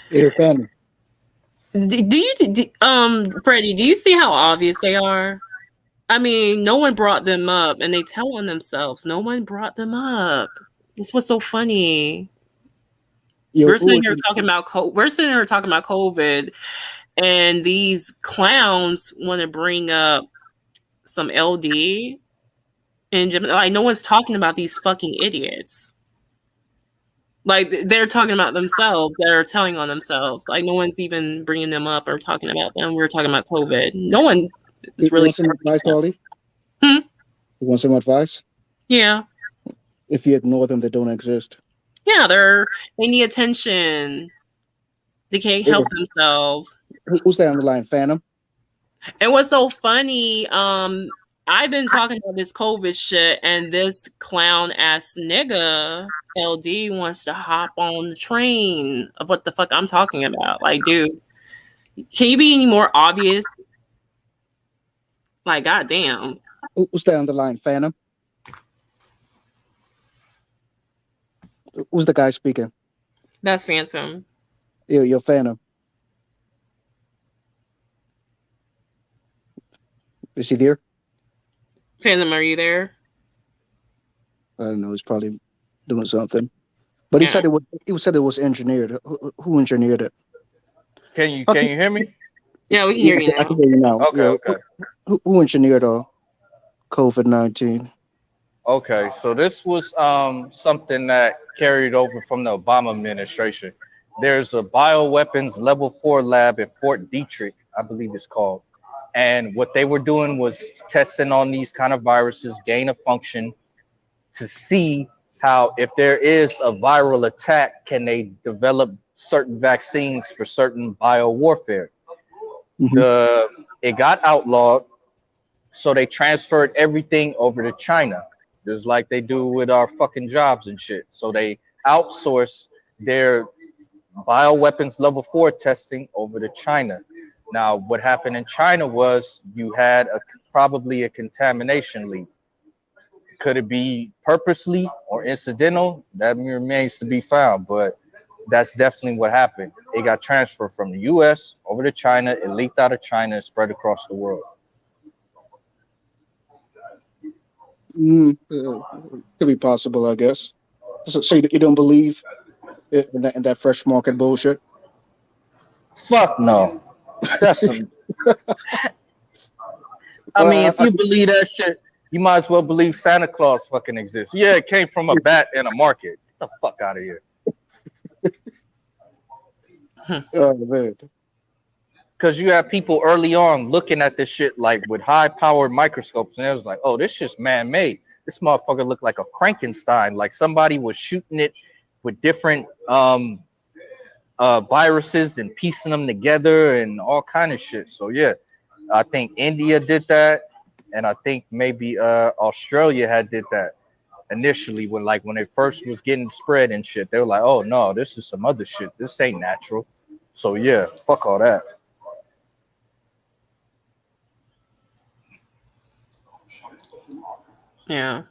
Speaker 5: Hey, Fanny.
Speaker 2: Freddie, do you see how obvious they are? I mean, no one brought them up, and they tell on themselves. No one brought them up. This was so funny. We're sitting here talking about COVID, and these clowns want to bring up some LD And like, no one's talking about these fucking idiots. Like, they're talking about themselves. They're telling on themselves. Like, no one's even bringing them up or talking about them. We're talking about COVID. No one is
Speaker 5: You
Speaker 2: really.
Speaker 5: want some advice, Holly?
Speaker 2: Hmm?
Speaker 5: You want some advice?
Speaker 2: Yeah.
Speaker 5: If you ignore them, they don't exist.
Speaker 2: Yeah, they need attention. They can't help themselves.
Speaker 5: Who's that on the line? Phantom?
Speaker 2: And what's so funny, I've been talking about this COVID shit, and this clown ass nigga LD wants to hop on the train of what the fuck I'm talking about. Like, dude, can you be any more obvious? Like, goddamn.
Speaker 5: Who's that on the line? Phantom? Who's the guy speaking?
Speaker 2: That's Phantom.
Speaker 5: You're Phantom. Is he there?
Speaker 2: Phantom, are you there?
Speaker 5: I don't know. He's probably doing something. But he said it was engineered. Who engineered it?
Speaker 6: Can you hear me?
Speaker 2: Yeah, we can hear you now.
Speaker 5: I can hear you now.
Speaker 6: Okay.
Speaker 5: Who engineered COVID-19?
Speaker 6: Okay, so this was something that carried over from the Obama administration. There's a bioweapons level 4 lab at Fort Detrick, I believe it's called. And what they were doing was testing on these kind of viruses, gain of function, to see how, if there is a viral attack, can they develop certain vaccines for certain biowarfare. It got outlawed, so they transferred everything over to China, just like they do with our fucking jobs and shit. So they outsource their bioweapons level 4 testing over to China. Now, what happened in China was you had probably a contamination leak. Could it be purposely or incidental? That remains to be found, but that's definitely what happened. It got transferred from the US over to China. It leaked out of China and spread across the world.
Speaker 5: Could be possible, I guess. So you don't believe in that fresh market bullshit?
Speaker 6: Fuck no. That's some. I mean, if you believe that shit, you might as well believe Santa Claus fucking exists. Yeah, it came from a bat in a market. Get the fuck out of here.
Speaker 5: Oh, man.
Speaker 6: Because you have people early on looking at this shit like with high-powered microscopes, and it was like, oh, this shit's man-made. This motherfucker looked like a Frankenstein. Like somebody was shooting it with different viruses and piecing them together and all kind of shit. So yeah, I think India did that, and I think maybe Australia had did that initially when it first was getting spread and shit. They were like, oh no, this is some other shit. This ain't natural. So yeah, fuck all that.
Speaker 2: Yeah.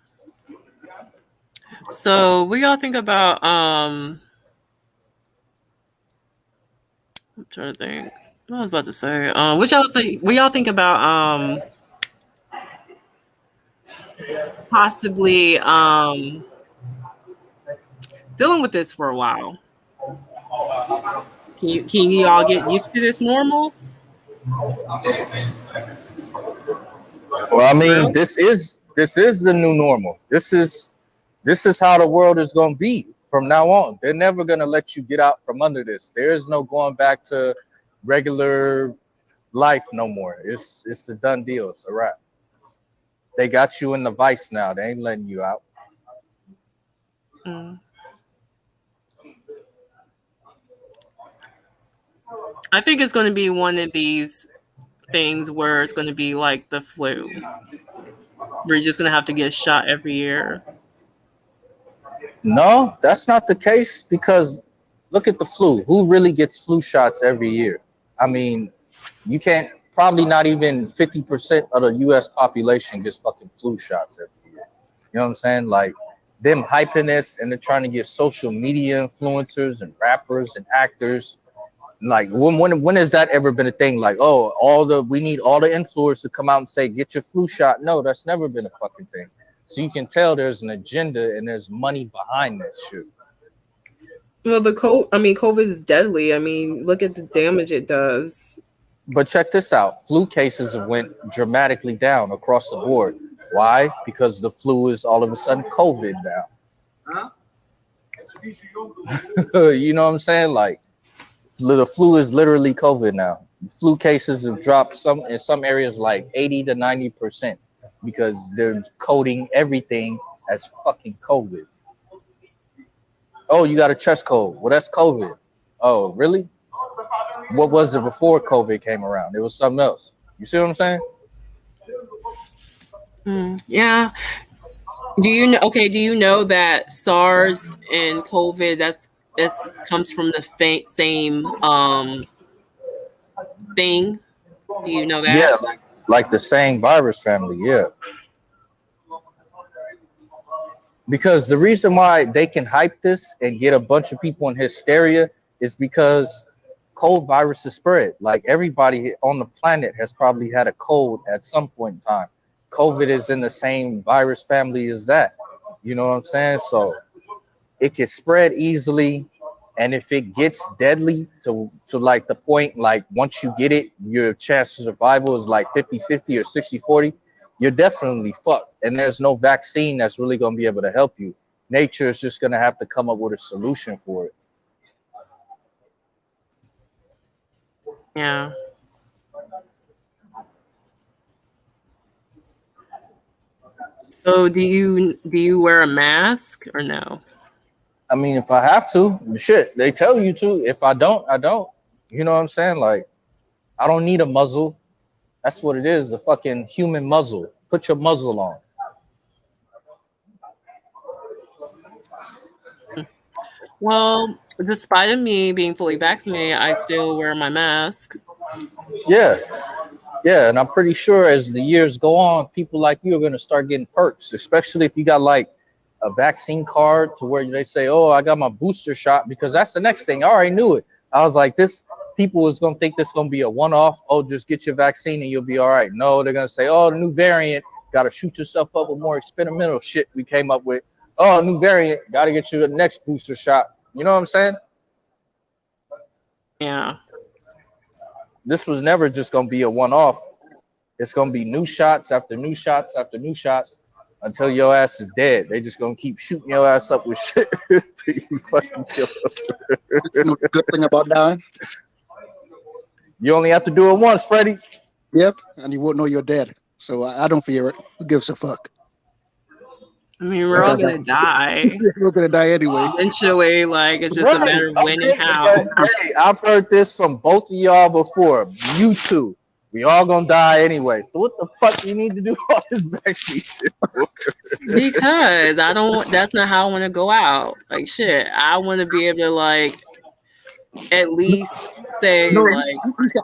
Speaker 2: So what y'all think about I'm trying to think. What I was about to say. What y'all think about possibly dealing with this for a while? Can you all get used to this normal?
Speaker 6: Well, I mean, this is the new normal. This is how the world is going to be from now on. They're never going to let you get out from under this. There is no going back to regular life no more. It's a done deal. It's a wrap. They got you in the vice now. They ain't letting you out.
Speaker 2: I think it's going to be one of these things where it's going to be like the flu, where you're just going to have to get a shot every year.
Speaker 6: No, that's not the case, because look at the flu. Who really gets flu shots every year? I mean, you can't, probably not even 50% of the US population gets fucking flu shots every year. You know what I'm saying? Like, them hyping this, and they're trying to get social media influencers and rappers and actors. Like, when has that ever been a thing? Like, oh, we need all the influencers to come out and say, get your flu shot. No, that's never been a fucking thing. So you can tell there's an agenda and there's money behind this shit.
Speaker 2: Well, COVID is deadly. I mean, look at the damage it does.
Speaker 6: But check this out. Flu cases went dramatically down across the board. Why? Because the flu is all of a sudden COVID now. You know what I'm saying? Like the flu is literally COVID now. Flu cases have dropped in some areas like 80 to 90% because they're coding everything as fucking COVID. Oh, you got a chest cold. Well, that's COVID. Oh, really? What was it before COVID came around? It was something else. You see what I'm saying?
Speaker 2: Yeah. Do you know? Okay. Do you know that SARS and COVID this comes from the same thing? Do you know
Speaker 6: Yeah,
Speaker 2: that?
Speaker 6: like the same virus family. Yeah. Because the reason why they can hype this and get a bunch of people in hysteria is because cold viruses spread. Like everybody on the planet has probably had a cold at some point in time. COVID is in the same virus family as that. You know what I'm saying? So it can spread easily. And if it gets deadly to like the point, like once you get it, your chance of survival is like 50-50 or 60-40, you're definitely fucked. And there's no vaccine that's really going to be able to help you. Nature is just going to have to come up with a solution for it.
Speaker 2: Yeah. So do you wear a mask or no?
Speaker 6: I mean, if I have to, shit, they tell you to. If I don't, I don't. You know what I'm saying? Like, I don't need a muzzle. That's what it is, a fucking human muzzle. Put your muzzle on.
Speaker 2: Well, despite of me being fully vaccinated, I still wear my mask.
Speaker 6: Yeah. Yeah, and I'm pretty sure as the years go on, people like you are going to start getting perks, especially if you got like a vaccine card to where they say, oh, I got my booster shot, because that's the next thing. I already knew it. I was like, people is going to think this is going to be a one-off. Oh, just get your vaccine and you'll be all right. No, they're going to say, oh, the new variant, got to shoot yourself up with more experimental shit we came up with. Oh, new variant, got to get you the next booster shot. You know what I'm saying?
Speaker 2: Yeah.
Speaker 6: This was never just going to be a one-off. It's going to be new shots after new shots after new shots until your ass is dead. They just going to keep shooting your ass up with shit till you fucking kill them.
Speaker 5: Good thing about dying.
Speaker 6: You only have to do it once, Freddie.
Speaker 5: Yep, and you won't know you're dead. So I don't fear it. Who gives a fuck?
Speaker 2: I mean, we're all gonna die
Speaker 5: We're gonna die anyway.
Speaker 2: eventually. Like it's just a matter of when and how.
Speaker 6: But, hey, I've heard this from both of y'all before. You two. We all gonna die anyway. So what the fuck do you need to do all this vaccine?
Speaker 2: Because I don't. That's not how I want to go out. Like shit, I want to be able to like at least say like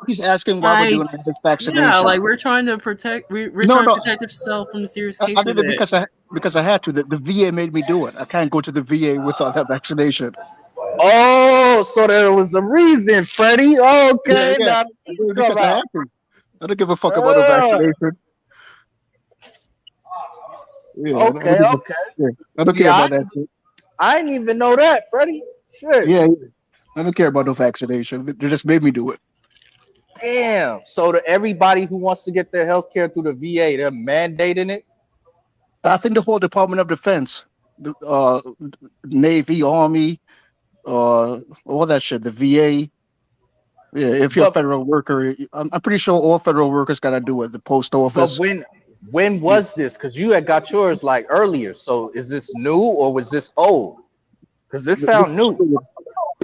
Speaker 5: he's asking why we're doing this vaccination.
Speaker 2: Yeah, like we're trying to protect. We're trying to protect yourself from the serious case
Speaker 5: I
Speaker 2: of
Speaker 5: did it
Speaker 2: it.
Speaker 5: because I had to. The VA made me do it. I can't go to the VA without that vaccination.
Speaker 6: Oh, so there was a reason, Freddie. Okay,
Speaker 5: yeah. Because I had to. I don't give a fuck about the vaccination. Yeah,
Speaker 6: okay.
Speaker 5: I don't care about that shit.
Speaker 6: I didn't even know that, Freddie. Shit.
Speaker 5: Yeah, I don't care about no vaccination. They just made me do it.
Speaker 6: Damn. So to everybody who wants to get their health care through the VA, they're mandating it?
Speaker 5: I think the whole Department of Defense, Navy, Army, all that shit, the VA. Yeah, if you're a federal worker, I'm pretty sure all federal workers got to do it. The post office.
Speaker 6: But when was this? Because you had got yours like earlier. So is this new or was this old? Because this sound new.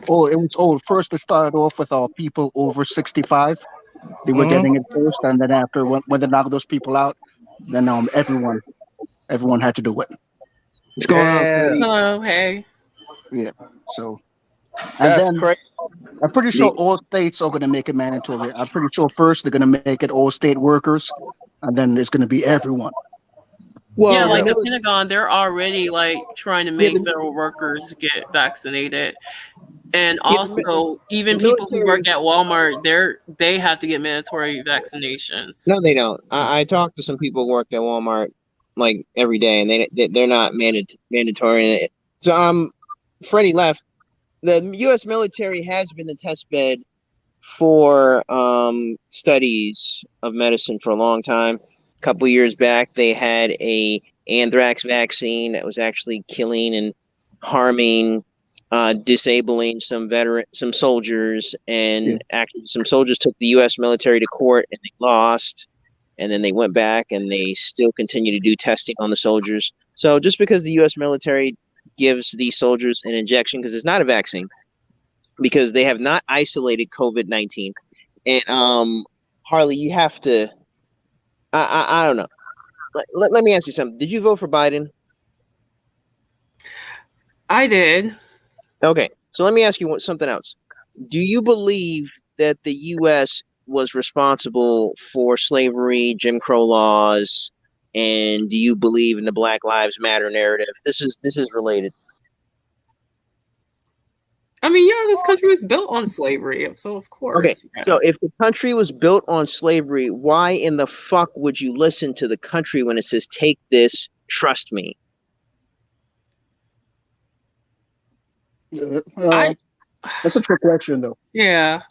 Speaker 5: Oh, it was old. First, it started off with people over 65. They were getting it first, and then after when they knocked those people out, then everyone had to do it. What's going on?
Speaker 2: Hello, hey.
Speaker 5: Yeah. So, and
Speaker 6: that's
Speaker 5: then
Speaker 6: crazy.
Speaker 5: I'm pretty sure all states are going to make it mandatory. I'm pretty sure first they're going to make it all state workers, and then it's going to be everyone.
Speaker 2: Well, yeah, like the Pentagon, they're already like trying to make federal workers get vaccinated, and also even people who work at Walmart, they have to get mandatory vaccinations.
Speaker 7: No, they don't. I talk to some people who work at Walmart like every day, and they're not mandatory. So Freddie left. The U.S. military has been the test bed for studies of medicine for a long time. couple years back, they had a anthrax vaccine that was actually killing and harming, disabling some soldiers, and actually some soldiers took the U.S. military to court and they lost, and then they went back and they still continue to do testing on the soldiers. So just because the U.S. military gives these soldiers an injection, because it's not a vaccine, because they have not isolated COVID-19, and Harley, you have to. I don't know. Let me ask you something. Did you vote for Biden?
Speaker 2: I did.
Speaker 7: Okay, so let me ask you something else. Do you believe that the U.S. was responsible for slavery, Jim Crow laws, and do you believe in the Black Lives Matter narrative? This is related.
Speaker 2: I mean, yeah, this country was built on slavery, so of course.
Speaker 7: Okay,
Speaker 2: yeah.
Speaker 7: so if the country was built on slavery, why in the fuck would you listen to the country when it says, take this, trust me?
Speaker 5: That's a trick question, though.
Speaker 2: Yeah.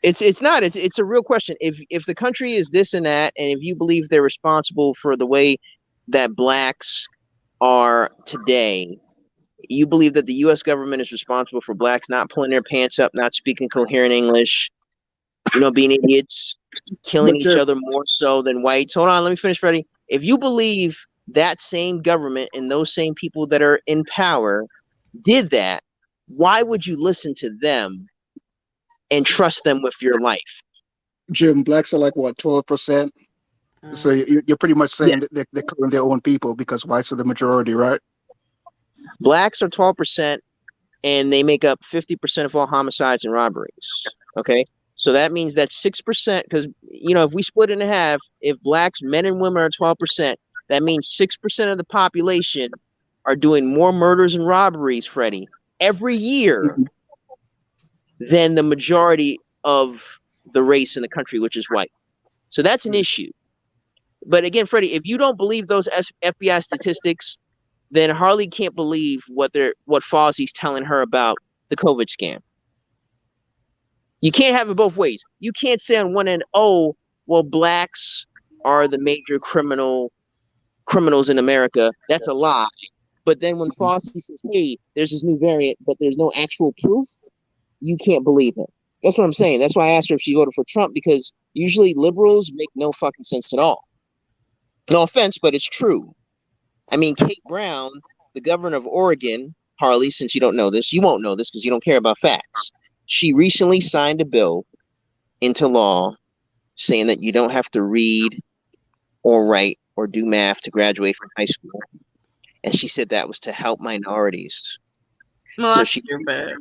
Speaker 7: It's not. It's a real question. If the country is this and that, and if you believe they're responsible for the way that blacks are today, you believe that the U.S. government is responsible for blacks not pulling their pants up, not speaking coherent English, being idiots, killing each other more so than whites. Hold on, let me finish, Freddie. If you believe that same government and those same people that are in power did that, why would you listen to them and trust them with your life?
Speaker 5: Jim, blacks are like what, 12%? So you're pretty much saying that they're killing their own people because whites are the majority, right?
Speaker 7: Blacks are 12%, and they make up 50% of all homicides and robberies. Okay, so that means that 6%, because if we split it in half, if blacks, men and women, are 12%, that means 6% of the population are doing more murders and robberies, Freddie, every year than the majority of the race in the country, which is white. So that's an issue. But again, Freddie, if you don't believe those FBI statistics, then Harley can't believe what Fozzie's telling her about the COVID scam. You can't have it both ways. You can't say on one end, oh, well, blacks are the major criminals in America. That's a lie. But then when Fauci says, hey, there's this new variant, but there's no actual proof, you can't believe him. That's what I'm saying. That's why I asked her if she voted for Trump, because usually liberals make no fucking sense at all. No offense, but it's true. I mean, Kate Brown, the governor of Oregon, Harley, since you don't know this, you won't know this because you don't care about facts. She recently signed a bill into law saying that you don't have to read or write or do math to graduate from high school. And she said that was to help minorities.
Speaker 2: Well, so that's stupid.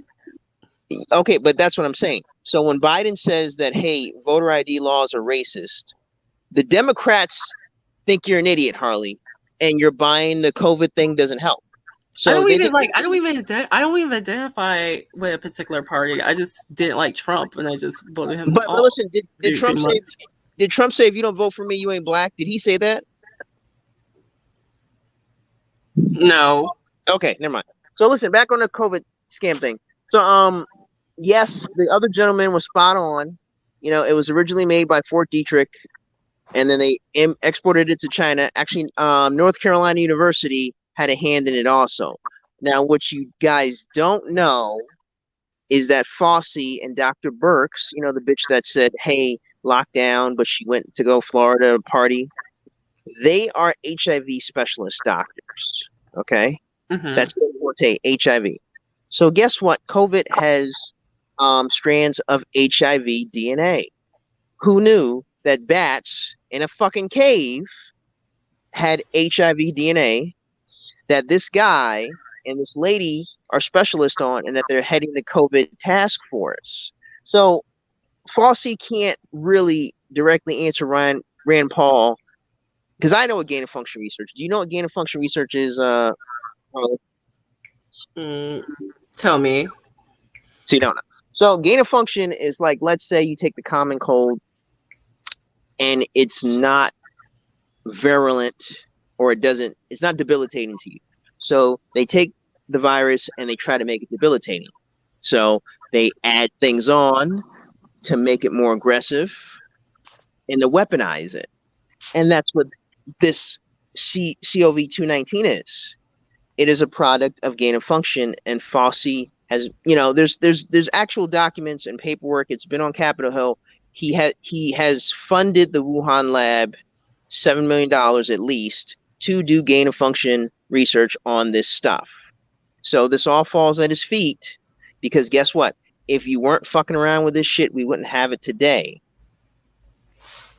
Speaker 7: Okay, but that's what I'm saying. So when Biden says that, hey, voter ID laws are racist, the Democrats think you're an idiot, Harley, and you're buying the COVID thing doesn't help. So
Speaker 2: I don't even identify with a particular party. I just didn't like Trump, and I just voted him.
Speaker 7: But listen, did Trump say? Did Trump say if you don't vote for me, you ain't black? Did he say that?
Speaker 2: No.
Speaker 7: Okay, never mind. So listen, back on the COVID scam thing. So yes, the other gentleman was spot on. It was originally made by Fort Detrick, and then they exported it to China. Actually, North Carolina University had a hand in it also. Now, what you guys don't know is that Fauci and Dr. Birx, the bitch that said, hey, lockdown, but she went to go Florida to party, they are HIV specialist doctors, okay? Mm-hmm. That's their forte, HIV. So guess what? COVID has strands of HIV DNA. Who knew that bats in a fucking cave had HIV DNA that this guy and this lady are specialists on, and that they're heading the COVID task force? So Fauci can't really directly answer Rand Paul, because I know what gain of function research. Do you know what gain of function research is?
Speaker 2: Tell me.
Speaker 7: So you don't know. So gain of function is like, let's say you take the common cold and it's not virulent, or it's not debilitating to you. So they take the virus and they try to make it debilitating. So they add things on to make it more aggressive and to weaponize it. And that's what this CoV-219 is. It is a product of gain of function, and Fauci has, there's actual documents and paperwork. It's been on Capitol Hill. He has funded the Wuhan lab $7 million at least to do gain of function research on this stuff. So this all falls at his feet because guess what? If you weren't fucking around with this shit, we wouldn't have it today.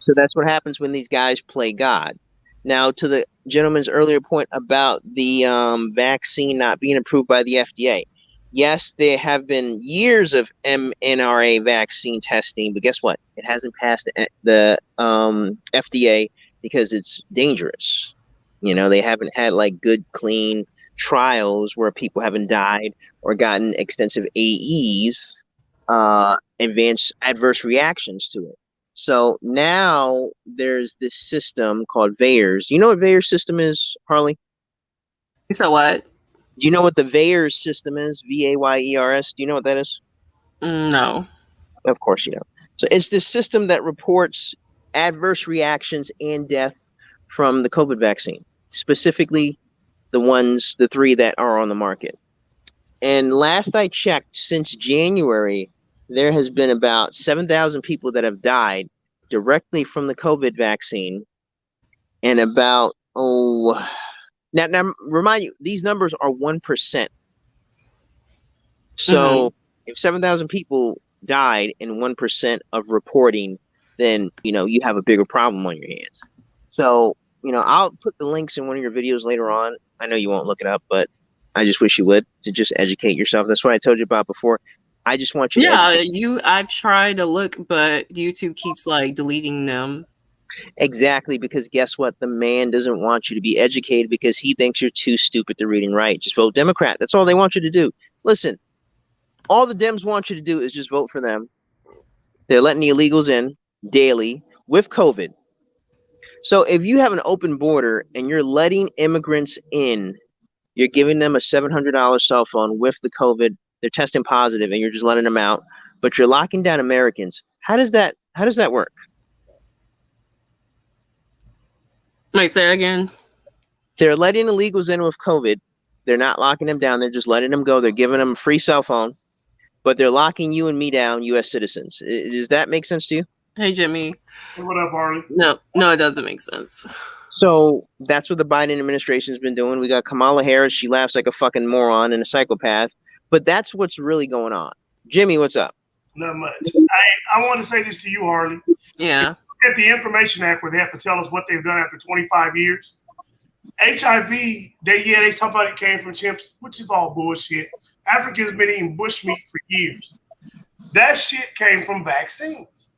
Speaker 7: So that's what happens when these guys play God. Now, to the gentleman's earlier point about the vaccine not being approved by the FDA. Yes, there have been years of mRNA vaccine testing, but guess what? It hasn't passed the FDA because it's dangerous. They haven't had like good, clean trials where people haven't died or gotten extensive AEs, advanced adverse reactions to it. So now there's this system called VAERS. Do you know what VAERS system is, Harley?
Speaker 2: So what?
Speaker 7: Do you know what the VAERS system is? VAYERS. Do you know what that is?
Speaker 2: No.
Speaker 7: Of course you don't. So it's this system that reports adverse reactions and death from the COVID vaccine, specifically the three that are on the market. And last I checked, since January, there has been about 7,000 people that have died directly from the COVID vaccine, and about now remind you, these numbers are 1%. So if 7,000 people died in 1% of reporting, then you have a bigger problem on your hands. So I'll put the links in one of your videos later on. I know you won't look it up, but I just wish you would, to just educate yourself. That's what I told you about before. I just want you to educate.
Speaker 2: I've tried to look, but YouTube keeps like deleting them.
Speaker 7: Exactly, because guess what? The man doesn't want you to be educated because he thinks you're too stupid to read and write. Just vote Democrat. That's all they want you to do. Listen, all the Dems want you to do is just vote for them. They're letting the illegals in daily with COVID. So if you have an open border and you're letting immigrants in, you're giving them a $700 cell phone with the COVID, they're testing positive, and you're just letting them out, but you're locking down Americans. How does that work?
Speaker 2: Wait, say again.
Speaker 7: They're letting illegals in with COVID. They're not locking them down. They're just letting them go. They're giving them a free cell phone, but they're locking you and me down, U.S. citizens. Does that make sense to you?
Speaker 2: Hey, Jimmy.
Speaker 1: Hey, what up, Harley?
Speaker 2: No, it doesn't make sense.
Speaker 7: So that's what the Biden administration has been doing. We got Kamala Harris. She laughs like a fucking moron and a psychopath. But that's what's really going on. Jimmy, what's up?
Speaker 1: Not much. I want to say this to you, Harley.
Speaker 2: Yeah.
Speaker 1: At the Information Act, where they have to tell us what they've done after 25 years. HIV, they somebody came from chimps, which is all bullshit. Africans been eating bushmeat for years. That shit came from vaccines.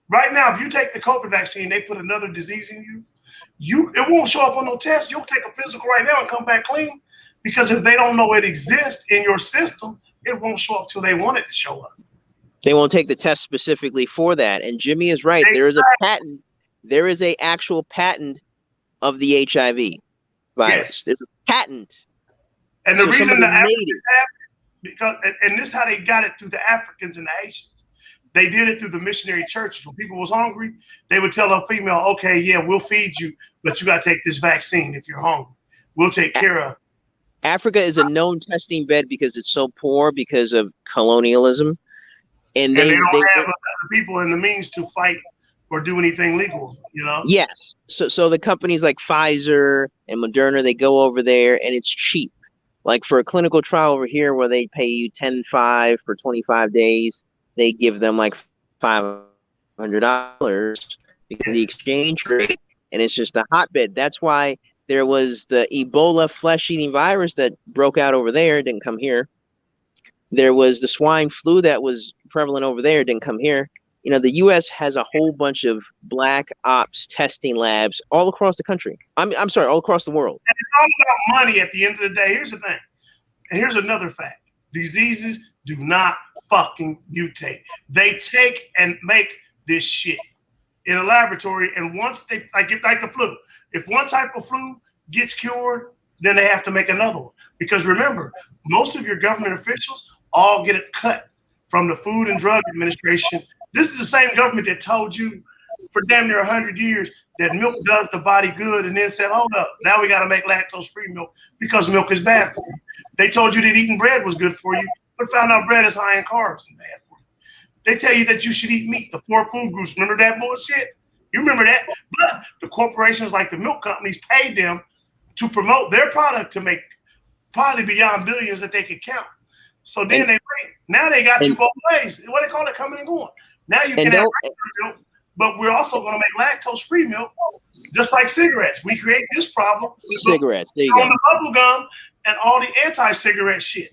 Speaker 1: Right now, if you take the COVID vaccine, they put another disease in you. It won't show up on no test. You'll take a physical right now and come back clean. Because if they don't know it exists in your system, it won't show up till they want it to show up.
Speaker 7: They won't take the test specifically for that. And Jimmy is right. There is a patent. There is a actual patent of the HIV virus.
Speaker 1: Yes.
Speaker 7: There's a patent.
Speaker 1: And the reason the Africans have it, because, and this is how they got it through the Africans and the Haitians. They did it through the missionary churches. When people was hungry, they would tell a female, okay, yeah, we'll feed you, but you got to take this vaccine if you're hungry. We'll take care of it.
Speaker 7: Africa is a known testing bed because it's so poor because of colonialism. And they
Speaker 1: don't have the people and the means to fight or do anything legal,
Speaker 7: Yes. So the companies like Pfizer and Moderna, they go over there and it's cheap. Like for a clinical trial over here where they pay you $10,500 for 25 days, they give them like $500 because the exchange rate, and it's just a hotbed. That's why there was the Ebola flesh-eating virus that broke out over there. It didn't come here. There was the swine flu that was prevalent over there. It didn't come here. The U.S. has a whole bunch of black ops testing labs all across the country. I'm sorry, all across the world.
Speaker 1: And it's all about money at the end of the day. Here's the thing. And here's another fact. Diseases do not fucking mutate. They take and make this shit in a laboratory. And once they, like the flu, if one type of flu gets cured, then they have to make another one. Because remember, most of your government officials all get a cut from the Food and Drug Administration. This is the same government that told you for damn near 100 years
Speaker 8: that milk does the body good, and then said, hold up, now we got to make lactose-free milk because milk is bad for you. They told you that eating bread was good for you, but found out bread is high in carbs and bad for you. They tell you that you should eat meat, the 4 food groups. Remember that bullshit? You remember that? But the corporations like the milk companies paid them to promote their product to make probably beyond billions that they could count. So then now they got you both ways. What they call it, coming and going. Now you can have milk, but we're also going to make lactose-free milk, just like cigarettes. We create this problem.
Speaker 7: Cigarettes, there you go.
Speaker 8: On the bubble gum and all the anti-cigarette shit.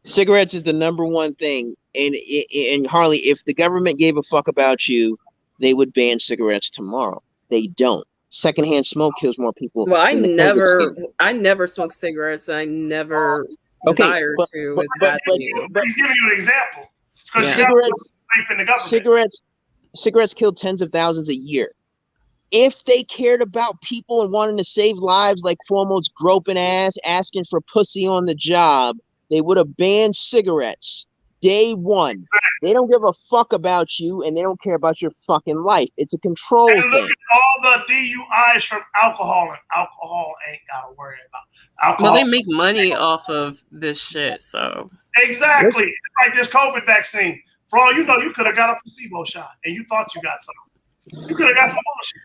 Speaker 7: Cigarettes is the number one thing. And Harley, if the government gave a fuck about you, they would ban cigarettes tomorrow. They don't. Secondhand smoke kills more people.
Speaker 2: Well, I never smoked cigarettes. I never desired to.
Speaker 8: But he's giving you an example.
Speaker 7: Cigarettes kill tens of thousands a year. If they cared about people and wanted to save lives like Cuomo's groping ass, asking for pussy on the job, they would have banned cigarettes day one. Exactly. They don't give a fuck about you, and they don't care about your fucking life. It's a control thing. Look at
Speaker 8: all the DUIs from alcohol, and alcohol ain't got to worry about alcohol.
Speaker 2: Well, they make money off of this shit, so.
Speaker 8: Exactly. It's like this COVID vaccine. For all you know, you could have got a placebo shot, and you thought you got something. You could have got some bullshit.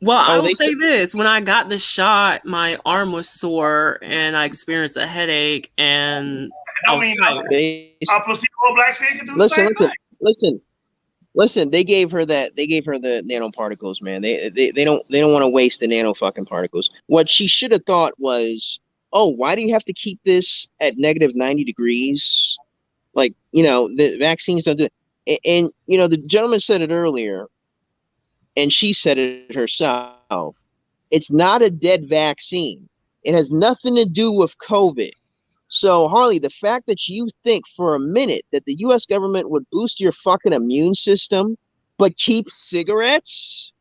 Speaker 2: Well, I will say this. When I got the shot, my arm was sore, and I experienced a headache, and I was tired.
Speaker 8: A placebo vaccine can do the same thing.
Speaker 7: Listen. They gave her the nanoparticles, man. They don't want to waste the nano fucking particles. What she should have thought was, oh, why do you have to keep this at negative 90 degrees? Like, the vaccines don't do it. And the gentleman said it earlier, and she said it herself. It's not a dead vaccine. It has nothing to do with COVID. So, Harley, the fact that you think for a minute that the U.S. government would boost your fucking immune system but keep cigarettes?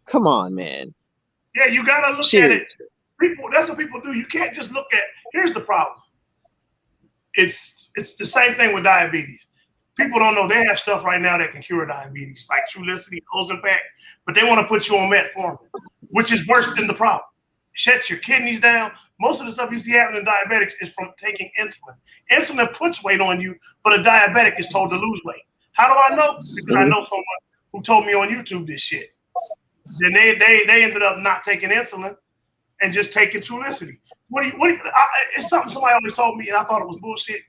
Speaker 7: Come on, man.
Speaker 8: Yeah, you got to look at it. That's what people do. You can't just look at, here's the problem. It's the same thing with diabetes. People don't know they have stuff right now that can cure diabetes, like Trulicity, Ozempic, but they want to put you on metformin, which is worse than the problem. Shuts your kidneys down. Most of the stuff you see happening in diabetics is from taking insulin. Insulin puts weight on you, but a diabetic is told to lose weight. How do I know? Because I know someone who told me on YouTube this shit. Then they ended up not taking insulin and just taking Trulicity. It's something somebody always told me, and I thought it was bullshit.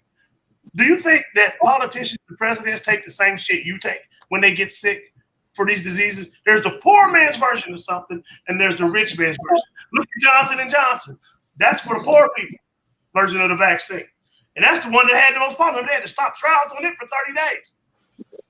Speaker 8: Do you think that politicians and presidents take the same shit you take when they get sick for these diseases? There's the poor man's version of something, and there's the rich man's version. Look at Johnson & Johnson. That's for the poor people version of the vaccine. And that's the one that had the most problems. They had to stop trials on it for 30 days.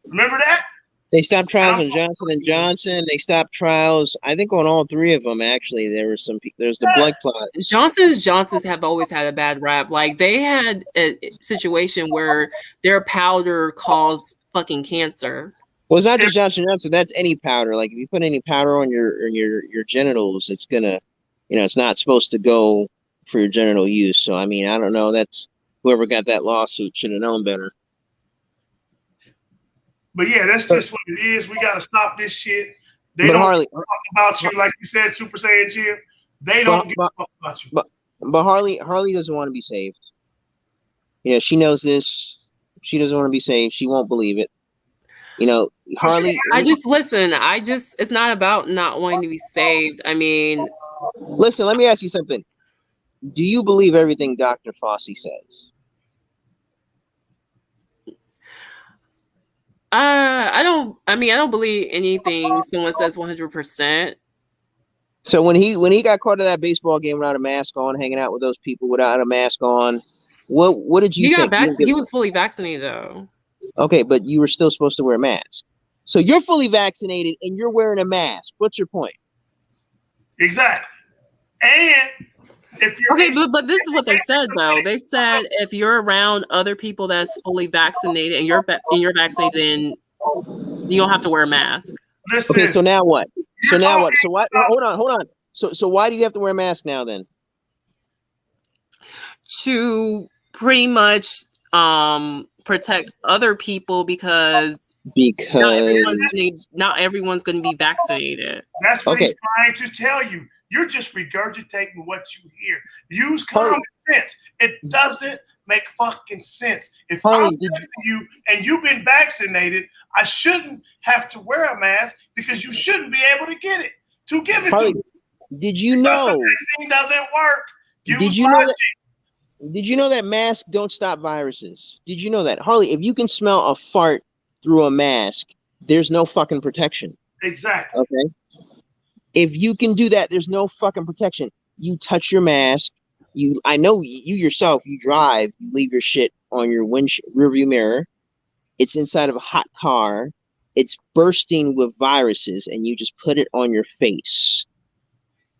Speaker 8: Remember that?
Speaker 7: They stopped trials on Johnson & Johnson. They stopped trials, I think, on all three of them, actually. There's the blood clot.
Speaker 2: Johnson & Johnson's have always had a bad rap. Like, they had a situation where their powder caused fucking cancer.
Speaker 7: Well, it's not just Johnson & Johnson. That's any powder. Like, if you put any powder on your genitals, it's going to, it's not supposed to go for your genital use. So, I mean, I don't know. That's whoever got that lawsuit should have known better.
Speaker 8: But yeah, that's just what it is. We got to stop this shit. They don't talk about you like you said, Super Saiyan Jim. They don't give a fuck about you.
Speaker 7: But Harley doesn't want to be saved. She knows this. She doesn't want to be saved. She won't believe it. Harley.
Speaker 2: It's not about not wanting to be saved. I mean,
Speaker 7: listen, let me ask you something. Do you believe everything Dr. Fauci says?
Speaker 2: I don't believe anything someone says 100%.
Speaker 7: So when he got caught in that baseball game without a mask on, hanging out with those people without a mask on, what did you think?
Speaker 2: He was fully vaccinated though.
Speaker 7: Okay, but you were still supposed to wear a mask. So you're fully vaccinated and you're wearing a mask. What's your point?
Speaker 8: Exactly. And
Speaker 2: but this is what they said though. They said if you're around other people that's fully vaccinated and you're vaccinated, then you don't have to wear a mask.
Speaker 8: Listen,
Speaker 7: okay, so now what? So what? Hold on. So why do you have to wear a mask now then?
Speaker 2: To pretty much protect other people because
Speaker 7: Because
Speaker 2: not everyone's going to be vaccinated.
Speaker 8: That's what
Speaker 7: Okay.
Speaker 8: he's trying to tell you. You're just regurgitating what you hear. Use
Speaker 7: Harley.
Speaker 8: common sense. It doesn't make fucking sense. If
Speaker 7: Harley,
Speaker 8: I'm testing you and you've been vaccinated, I shouldn't have to wear a mask because you shouldn't be able to get it. To give it
Speaker 7: Harley,
Speaker 8: to me.
Speaker 7: did you
Speaker 8: Because
Speaker 7: know?
Speaker 8: the vaccine doesn't work.
Speaker 7: Did you know that? Did you know that masks don't stop viruses? Did you know that, Harley? If you can smell a fart through a mask, there's no fucking protection.
Speaker 8: Exactly.
Speaker 7: Okay. If you can do that, there's no fucking protection. You touch your mask. I know you yourself. You drive. You leave your shit on your rearview mirror. It's inside of a hot car. It's bursting with viruses, and you just put it on your face.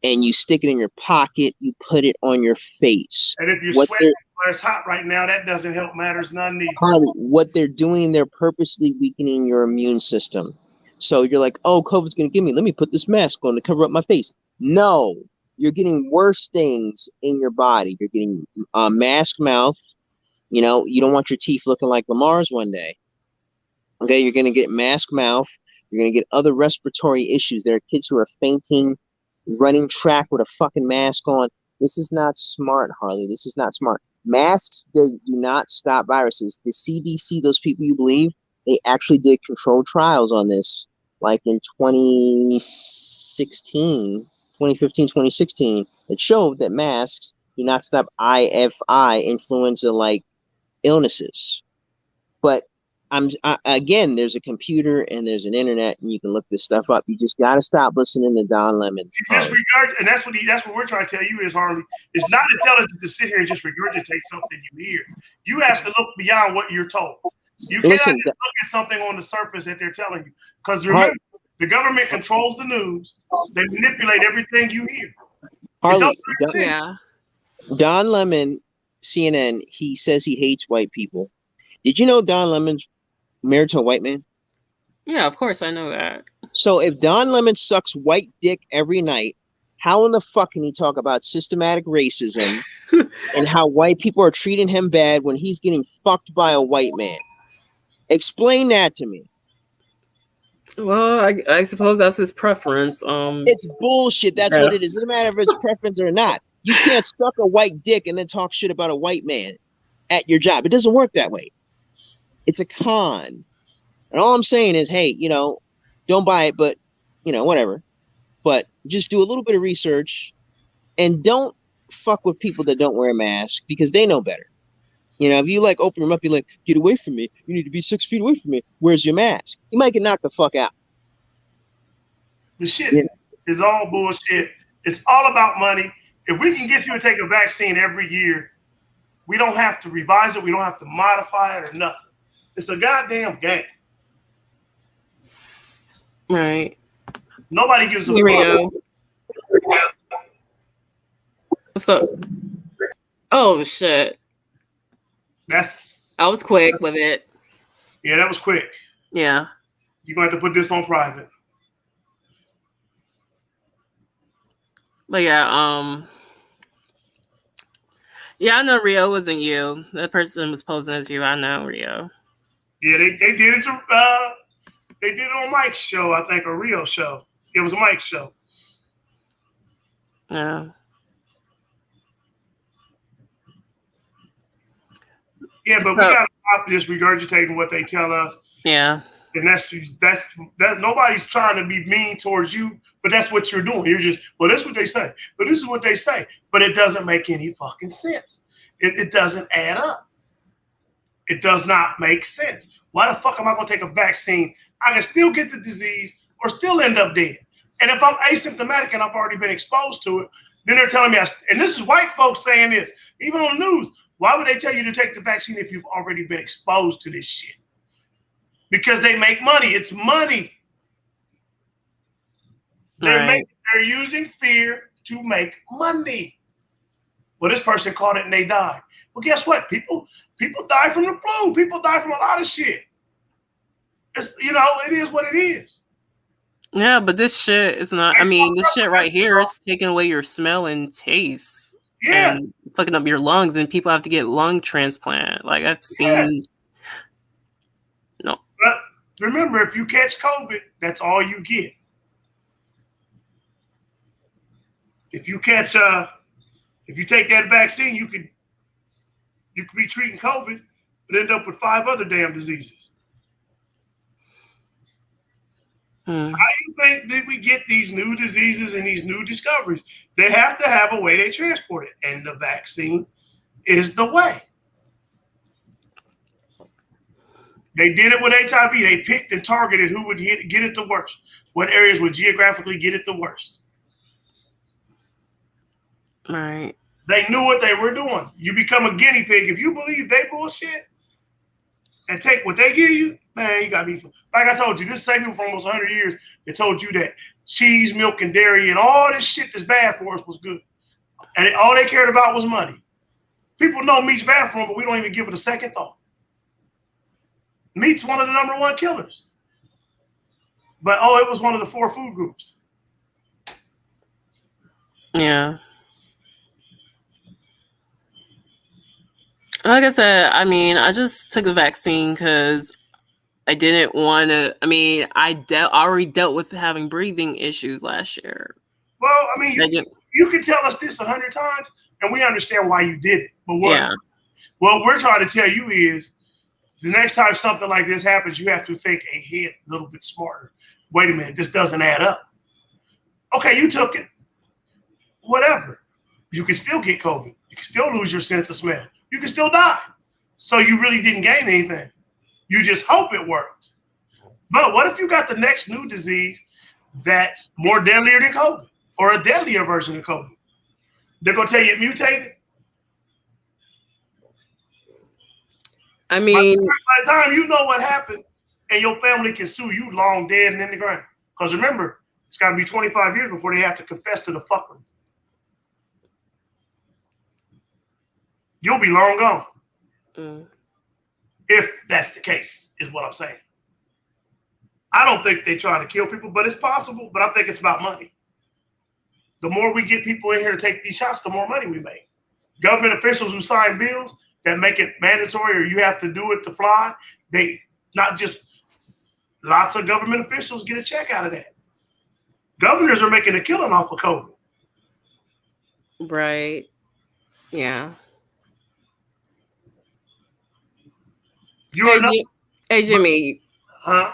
Speaker 7: And you stick it in your pocket. You put it on your face.
Speaker 8: And if you're sweating where it's hot right now, that doesn't help matters none neither.
Speaker 7: Harley, what they're doing, they're purposely weakening your immune system. So you're like, oh, COVID's going to give me, let me put this mask on to cover up my face. No, you're getting worse things in your body. You're getting mask mouth. You know, you don't want your teeth looking like Lamar's one day. Okay, you're going to get mask mouth. You're going to get other respiratory issues. There are kids who are fainting, running track with a fucking mask on. This is not smart, Harley. This is not smart. Masks, they do not stop viruses. The CDC, those people you believe, they actually did controlled trials on this, like in 2015, 2016. It showed that masks do not stop IFI, influenza-like illnesses. But again, there's a computer and there's an internet, and you can look this stuff up. You just got to stop listening to Don Lemon.
Speaker 8: And that's what we're trying to tell you is, Harley. It's not intelligent to sit here and just regurgitate something you hear. You have to look beyond what you're told. You cannot just look at something on the surface that they're telling you. Because remember, the government controls the news. They manipulate everything you hear.
Speaker 7: Harley,
Speaker 2: Yeah.
Speaker 7: Don Lemon, CNN, he says he hates white people. Did you know Don Lemon's married to a white man?
Speaker 2: Yeah, of course I know that.
Speaker 7: So if Don Lemon sucks white dick every night, how in the fuck can he talk about systematic racism and how white people are treating him bad when he's getting fucked by a white man? Explain that to me.
Speaker 2: Well, I suppose that's his preference.
Speaker 7: It's bullshit. That's what it is. It doesn't matter if it's preference or not. You can't suck a white dick and then talk shit about a white man at your job. It doesn't work that way. It's a con. And all I'm saying is, hey, you know, don't buy it, but, you know, whatever. But just do a little bit of research and don't fuck with people that don't wear a mask because they know better. You know, if you like open them up, you're like, get away from me. You need to be 6 feet away from me. Where's your mask? You might get knocked the fuck out.
Speaker 8: The shit is all bullshit. It's all about money. If we can get you to take a vaccine every year, we don't have to revise it. We don't have to modify it or nothing. It's a goddamn game.
Speaker 2: Right.
Speaker 8: Nobody gives a fuck.
Speaker 2: What's up? Oh, shit. I was quick with it.
Speaker 8: Yeah, that was quick.
Speaker 2: Yeah.
Speaker 8: You're going to have to put this on private.
Speaker 2: But yeah, yeah, I know Rio wasn't you. That person was posing as you. I know Rio.
Speaker 8: Yeah, they did it. They did it on Mike's show, I think, or Rio show. It was Mike's show.
Speaker 2: Yeah.
Speaker 8: Yeah, but we gotta stop just regurgitating what they tell us.
Speaker 2: Yeah.
Speaker 8: And that's nobody's trying to be mean towards you, but that's what you're doing. You're just, well, that's what they say. But this is what they say. But it doesn't make any fucking sense. It doesn't add up. It does not make sense. Why the fuck am I gonna take a vaccine? I can still get the disease or still end up dead. And if I'm asymptomatic and I've already been exposed to it, then they're telling me, and this is white folks saying this, even on the news. Why would they tell you to take the vaccine if you've already been exposed to this shit? Because they make money. It's money. They're using fear to make money. Well, this person caught it and they died. Well, guess what? People die from the flu. People die from a lot of shit. It's, you know, it is what it is.
Speaker 2: Yeah, but this shit is not. I mean, this shit right here is taking away your smell and taste.
Speaker 8: Yeah.
Speaker 2: And fucking up your lungs, and people have to get lung transplant. Like I've seen
Speaker 8: Remember, if you catch COVID, that's all you get. If you catch if you take that vaccine, you could be treating COVID, but end up with 5 other damn diseases. How you think did we get these new diseases and these new discoveries? They have to have a way they transport it, and the vaccine is the way. They did it with HIV. They picked and targeted who would get it the worst, what areas would geographically get it the worst.
Speaker 2: Right.
Speaker 8: They knew what they were doing. You become a guinea pig. If you believe they bullshit and take what they give you, man, you got to be. Like I told you, this same people for almost 100 years, they told you that cheese, milk, and dairy and all this shit that's bad for us was good. And all they cared about was money. People know meat's bad for them, but we don't even give it a second thought. Meat's one of the #1 killers. But, it was one of the 4 food groups.
Speaker 2: Yeah. Like I said, I mean, I just took a vaccine because I didn't want to. I mean, I already dealt with having breathing issues last year.
Speaker 8: Well, I mean, you can tell us this 100 times, and we understand why you did it. But what we're trying to tell you is, the next time something like this happens, you have to think ahead a little bit smarter. Wait a minute, this doesn't add up. Okay, you took it. Whatever. You can still get COVID. You can still lose your sense of smell. You can still die. So you really didn't gain anything. You just hope it works. But what if you got the next new disease that's more deadlier than COVID or a deadlier version of COVID? They're going to tell you it mutated.
Speaker 2: I mean,
Speaker 8: by the time you know what happened and your family can sue you long dead and in the ground. Because remember, it's got to be 25 years before they have to confess to the fuckery. You'll be long gone. If that's the case, is what I'm saying. I don't think they try to kill people, but it's possible. But I think it's about money. The more we get people in here to take these shots, the more money we make. Government officials who sign bills that make it mandatory or you have to do it to fly, they not just lots of government officials get a check out of that. Governors are making a killing off of COVID.
Speaker 2: Right. Yeah. Hey Jimmy.
Speaker 8: Huh?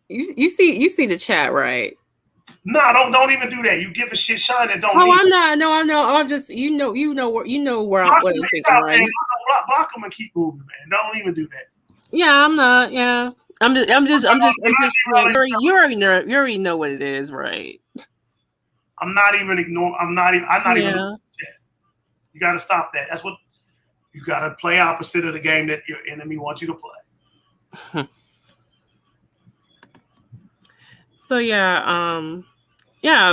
Speaker 2: You see the chat, right?
Speaker 8: No, don't even do that. You give a shit shine and don't.
Speaker 2: I'm not. No, I know. I'm just what I'm thinking, right?
Speaker 8: Block them and keep moving, man. Don't even do that.
Speaker 2: Yeah, I'm not. Yeah, I'm just. You already know what it is, right?
Speaker 8: I'm not even ignoring. I'm not even looking at the chat. You got to stop that. That's what you got to play opposite of the game that your enemy wants you to play.
Speaker 2: So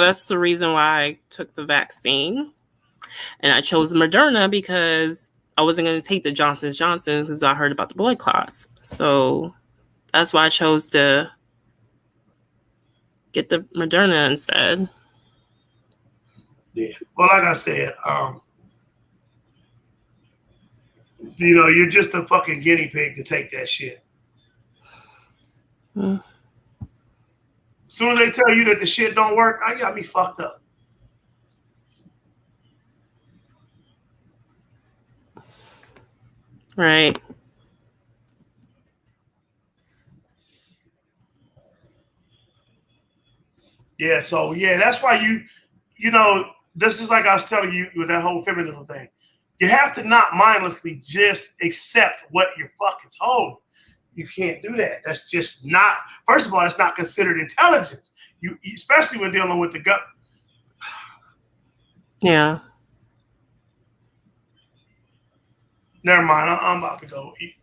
Speaker 2: that's the reason why I took the vaccine, and I chose Moderna because I wasn't going to take the Johnson & Johnson because I heard about the blood clots. So that's why I chose to get the Moderna instead.
Speaker 8: Yeah. Well, like I said, you're just a fucking guinea pig to take that shit. As soon as they tell you that the shit don't work, I got me fucked up.
Speaker 2: Right.
Speaker 8: Yeah, so that's why this is like I was telling you with that whole feminism thing. You have to not mindlessly just accept what you're fucking told. You can't do that. That's just not. First of all, it's not considered intelligence. You especially when dealing with the gut.
Speaker 2: Yeah.
Speaker 8: Never mind. I'm about to go eat.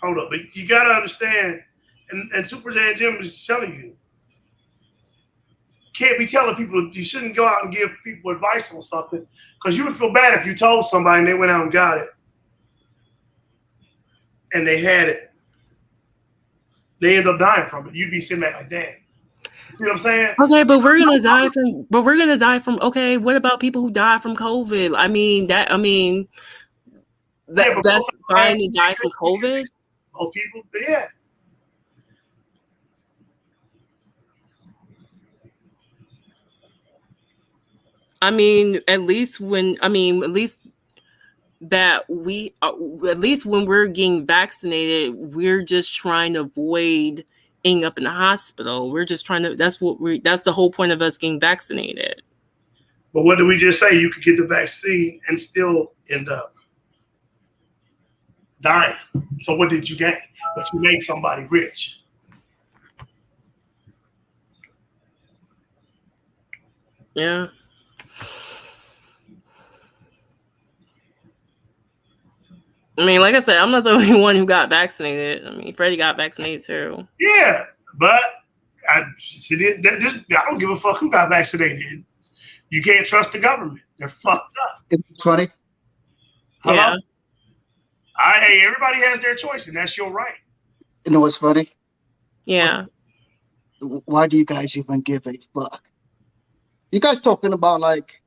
Speaker 8: Hold up. But you got to understand, and Super J and Jim is telling you, can't be telling people you shouldn't go out and give people advice on something because you would feel bad if you told somebody and they went out and got it and they had it. They end up dying from it. You'd be sitting back like, damn. See what I'm saying?
Speaker 2: Okay, but we're gonna die from. Okay, what about people who die from COVID?
Speaker 8: Yeah, but
Speaker 2: That's
Speaker 8: most of them
Speaker 2: fine to die from COVID.
Speaker 8: most people, yeah.
Speaker 2: At least when we're getting vaccinated, we're just trying to avoid ending up in the hospital. We're just trying to. That's the whole point of us getting vaccinated.
Speaker 8: But what did we just say? You could get the vaccine and still end up dying. So what did you gain? But you made somebody rich.
Speaker 2: Yeah. Like I said, I'm not the only one who got vaccinated. Freddie got vaccinated too.
Speaker 8: Yeah, but I don't give a fuck who got vaccinated. You can't trust the government. They're fucked up.
Speaker 5: It's funny.
Speaker 8: Hello?
Speaker 2: Yeah.
Speaker 8: Hey, everybody has their choice, and that's your right.
Speaker 5: You know what's funny?
Speaker 2: Yeah.
Speaker 5: Why do you guys even give a fuck? You guys talking about like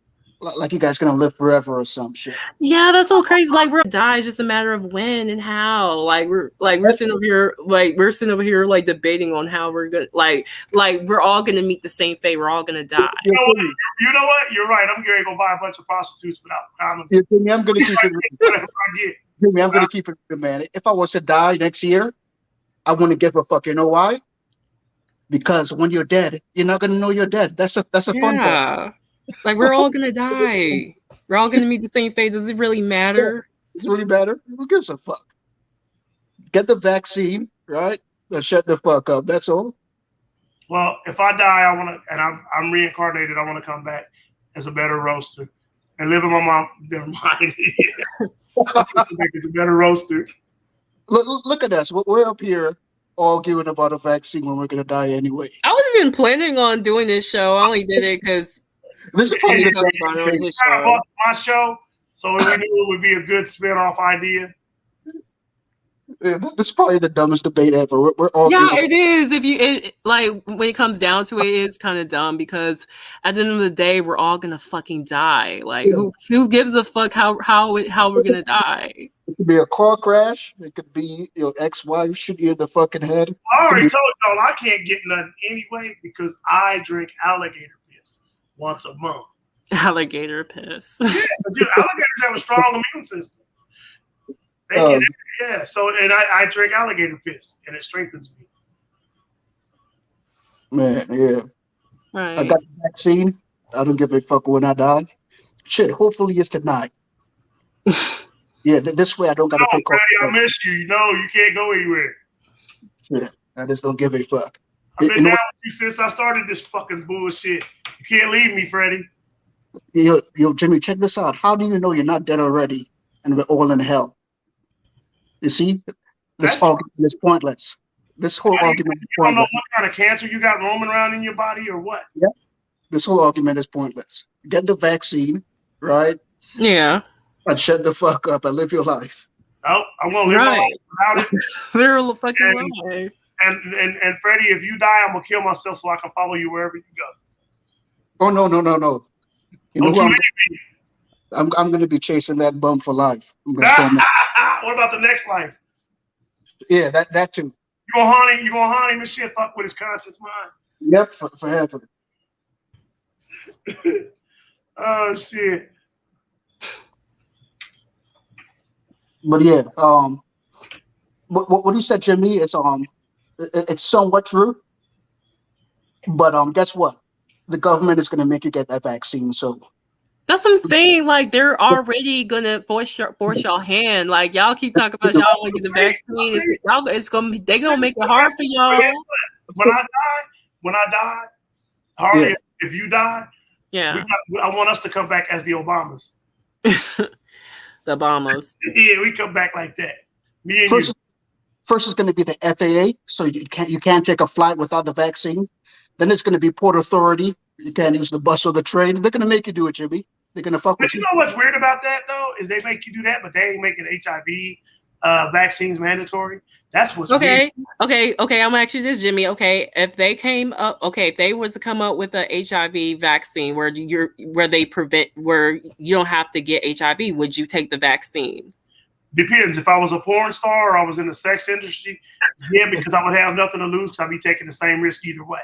Speaker 5: you guys gonna live forever or some shit.
Speaker 2: Yeah, that's so crazy. Like we're gonna die, it's just a matter of when and how. We're sitting over here like debating on how we're gonna like we're all gonna meet the same fate. We're all gonna die.
Speaker 8: You know what? You're right. I'm going to go buy a bunch of prostitutes without condoms.
Speaker 5: Yeah, Jimmy, I'm gonna keep it.
Speaker 8: Whatever I get.
Speaker 5: Jimmy, I'm gonna keep it, man. If I was to die next year, I wouldn't give a fuck. You know why? Because when you're dead, you're not gonna know you're dead. That's a fun part.
Speaker 2: Like we're all gonna die. We're all gonna meet the same fate. Does it really matter?
Speaker 5: Does it really matter? Who gives a fuck? Get the vaccine, right? Then shut the fuck up. That's all.
Speaker 8: Well, if I die, I want to, and I'm reincarnated. I want to come back as a better roaster and live in my mom. Never mind. As a better roaster.
Speaker 5: Look at us. We're up here arguing about a vaccine when we're gonna die anyway.
Speaker 2: I wasn't even planning on doing this show. I only did it because
Speaker 5: this is probably
Speaker 8: my show, so we knew it would be a good spin-off idea.
Speaker 5: Yeah, this is probably the dumbest debate ever. We're all
Speaker 2: it is. When it comes down to it, it's kind of dumb because at the end of the day, we're all gonna fucking die. Who gives a fuck how we're gonna die?
Speaker 5: It could be a car crash. It could be your ex-wife shoot you in the fucking head.
Speaker 8: I already told y'all I can't get nothing anyway because I drink alligator piss once a month.
Speaker 2: Alligator piss.
Speaker 8: Yeah, because alligators have a strong immune system. They get it. Yeah, so and I drink alligator piss and it strengthens me.
Speaker 5: Man, yeah.
Speaker 2: Right.
Speaker 5: I got the vaccine. I don't give a fuck when I die. Shit, hopefully it's tonight. Yeah, this way I don't gotta pick up.
Speaker 8: I miss you. You can't go anywhere.
Speaker 5: Yeah, I just don't give a fuck.
Speaker 8: I've been down with you since I started this fucking bullshit. You can't leave me, Freddie.
Speaker 5: Yo, Jimmy, check this out. How do you know you're not dead already and we're all in hell? You see, this argument is pointless. This whole argument is pointless.
Speaker 8: You don't know what kind of cancer you got roaming around in your body or what?
Speaker 5: Yeah. This whole argument is pointless. Get the vaccine, right?
Speaker 2: Yeah.
Speaker 5: And shut the fuck up and live your life.
Speaker 8: Oh, I'm gonna live my life without it.
Speaker 2: Literal fucking life.
Speaker 8: And Freddie, if you die, I'm gonna kill myself so I can follow you wherever you go.
Speaker 5: Oh no. You know what? I'm gonna be chasing that bum for life.
Speaker 8: What about the next life?
Speaker 5: Yeah, that too.
Speaker 8: You gonna haunt him and shit, fuck with his conscious mind.
Speaker 5: Yep, forever.
Speaker 8: Oh shit.
Speaker 5: But yeah, what you said, Jimmy, it's somewhat true. But guess what? The government is gonna make you get that vaccine, so.
Speaker 2: That's what I'm saying. Like they're already gonna force y'all hand. Like y'all keep talking about y'all want to get the vaccine. They gonna make it hard for y'all.
Speaker 8: When I die, Harley, if you die,
Speaker 2: I
Speaker 8: want us to come back as the Obamas.
Speaker 2: The Obamas.
Speaker 8: Yeah, we come back like that. Me and you.
Speaker 5: First is going to be the FAA, so you can't take a flight without the vaccine. Then it's going to be Port Authority. You can't use the bus or the train. They're going to make you do it, Jimmy. They're going to fuck with you.
Speaker 8: But you know what's weird about that, though, is they make you do that, but they ain't making HIV vaccines mandatory. That's what's
Speaker 2: okay. I'm gonna ask you this, Jimmy. Okay, if they came up, if they was to come up with a HIV vaccine where you don't have to get HIV, would you take the vaccine?
Speaker 8: Depends. If I was a porn star or I was in the sex industry, yeah, because I would have nothing to lose because I'd be taking the same risk either way.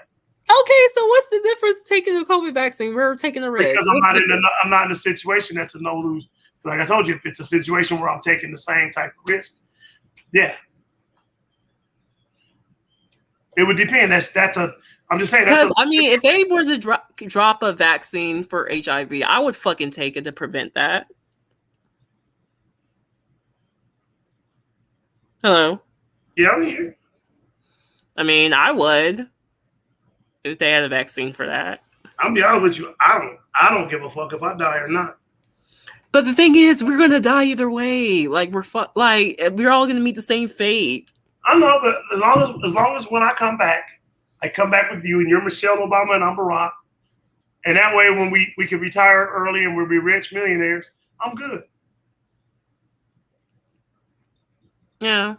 Speaker 2: Okay, so what's the difference taking the COVID vaccine? We're taking a risk.
Speaker 8: Because I'm not in a situation that's a no lose. Like I told you, if it's a situation where I'm taking the same type of risk, yeah. It would depend. I'm just saying.
Speaker 2: Because I mean, if they were to drop a vaccine for HIV, I would fucking take it to prevent that. Hello.
Speaker 8: Yeah, I'm here.
Speaker 2: I mean, I would if they had a vaccine for that.
Speaker 8: I'll be honest with you. I don't give a fuck if I die or not.
Speaker 2: But the thing is, we're gonna die either way. Like we're all gonna meet the same fate.
Speaker 8: I know, but as long as when I come back with you and you're Michelle Obama and I'm Barack, and that way when we can retire early and we'll be rich millionaires, I'm good.
Speaker 2: Yeah.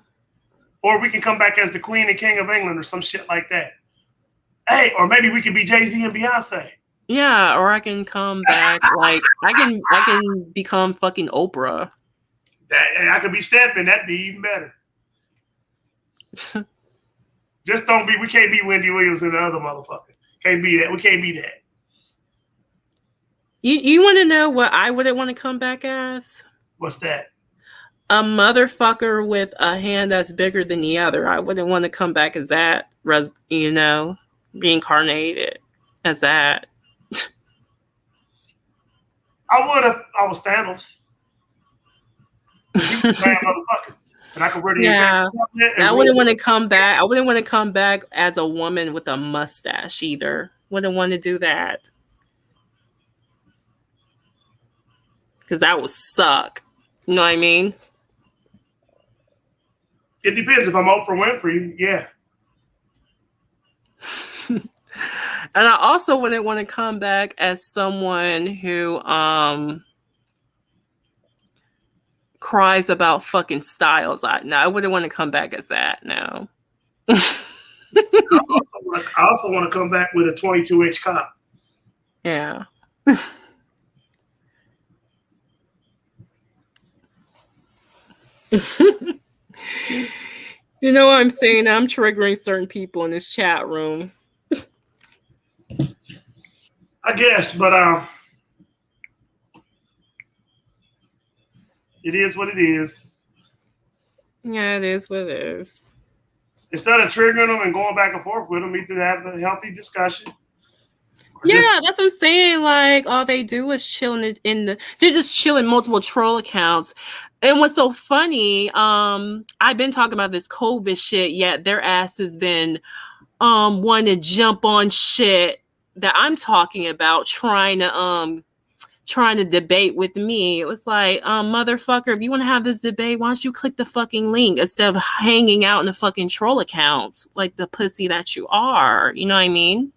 Speaker 8: Or we can come back as the Queen and King of England or some shit like that. Hey, or maybe we could be Jay-Z and Beyonce.
Speaker 2: Yeah, or I can come back like I can become fucking Oprah.
Speaker 8: I could be Stedman. That'd be even better. Just we can't be Wendy Williams and the other motherfucker. Can't be that. We can't be that.
Speaker 2: You want to know what I wouldn't want to come back as?
Speaker 8: What's that?
Speaker 2: A motherfucker with a hand that's bigger than the other. I wouldn't want to come back as that, reincarnated as that.
Speaker 8: I would if I was Thanos. Motherfucker. And I could wear the
Speaker 2: I wouldn't want to come back. I wouldn't want to come back as a woman with a mustache either. Wouldn't want to do that. Because that would suck. You know what I mean?
Speaker 8: It depends. If I'm Oprah Winfrey, yeah.
Speaker 2: And I also wouldn't want to come back as someone who cries about fucking Styles. I wouldn't want to come back as that. No.
Speaker 8: I also want to come back with a 22-inch cock.
Speaker 2: Yeah. You know what I'm saying? I'm triggering certain people in this chat room.
Speaker 8: I guess, but it is what it is.
Speaker 2: Yeah, it is what it is.
Speaker 8: Instead of triggering them and going back and forth with them, we need to have a healthy discussion.
Speaker 2: Yeah, that's what I'm saying. Like, all they do is chilling they're just chilling multiple troll accounts. And what's so funny, I've been talking about this COVID shit, yet their ass has been wanting to jump on shit that I'm talking about, trying to debate with me. It was like, motherfucker, if you want to have this debate, why don't you click the fucking link instead of hanging out in the fucking troll accounts like the pussy that you are? You know what I mean?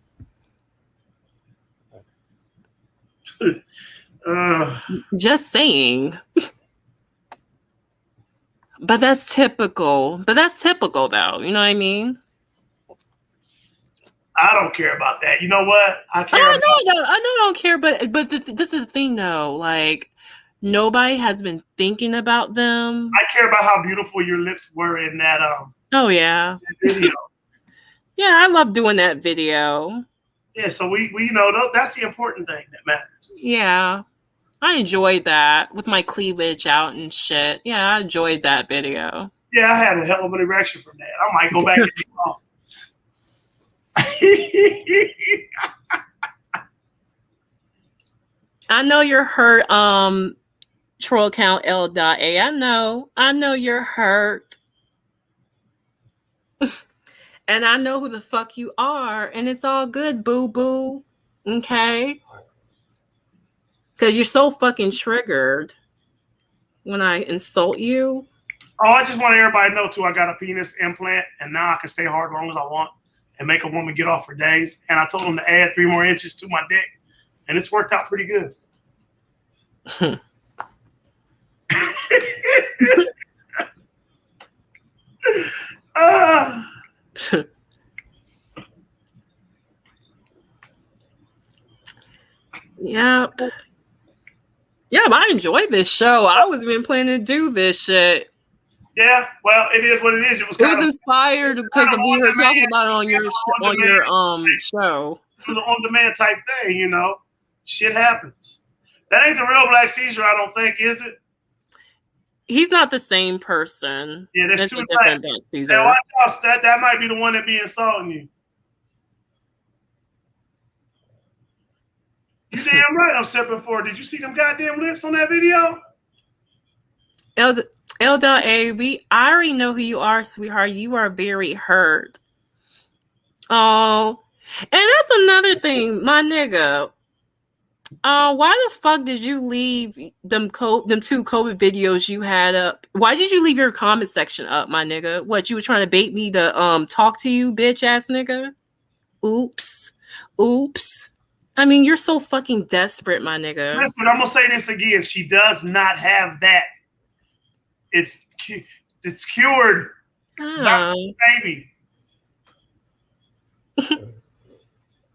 Speaker 2: Just saying. But that's typical. Though. You know what I mean?
Speaker 8: I don't care about that. You know what? I care.
Speaker 2: I know I don't care, but this is the thing, though. Like, nobody has been thinking about them.
Speaker 8: I care about how beautiful your lips were in that
Speaker 2: Oh yeah.
Speaker 8: video.
Speaker 2: Yeah, I love doing that video.
Speaker 8: Yeah, so we that's the important thing that matters.
Speaker 2: Yeah. I enjoyed that with my cleavage out and shit. Yeah, I enjoyed that video.
Speaker 8: Yeah, I had a hell of an erection from that. I might go back and do
Speaker 2: I know you're hurt, troll account L.A. I know you're hurt. And I know who the fuck you are, and it's all good, boo-boo. Okay? Because you're so fucking triggered when I insult you.
Speaker 8: Oh, I just want everybody to know, too, I got a penis implant, and now I can stay hard as long as I want and make a woman get off for days. And I told them to add 3 more inches to my dick, and it's worked out pretty good.
Speaker 2: Yep. Yeah, but I enjoyed this show. I was even planning to do this shit.
Speaker 8: Yeah, well, it is what it is. It was
Speaker 2: inspired because we were talking about it on your show.
Speaker 8: It was an on-demand type thing, you know. Shit happens. That ain't the real Black Caesar, I don't think, is it?
Speaker 2: He's not the same person.
Speaker 8: Yeah, there's two
Speaker 2: different Black Caesar.
Speaker 8: Watch out, that might be the one that be insulting you. You damn right I'm sipping for it. Did you see them goddamn lips on that video?
Speaker 2: L.A, I already know who you are, sweetheart. You are very hurt. Oh, and that's another thing, my nigga. Why the fuck did you leave them two COVID videos you had up? Why did you leave your comment section up, my nigga? What, you were trying to bait me to talk to you, bitch ass nigga? Oops. I mean, you're so fucking desperate, my nigga.
Speaker 8: Listen, I'm gonna say this again. She does not have that. It's cured. Baby.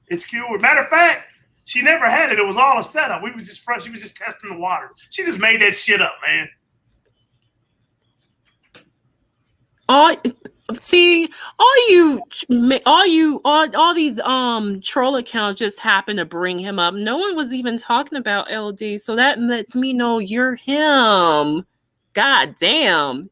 Speaker 8: It's cured. Matter of fact, she never had it. It was all a setup. She was just testing the water. She just made that shit up, man.
Speaker 2: All these troll accounts just happen to bring him up. No one was even talking about LD, so that lets me know you're him. God damn.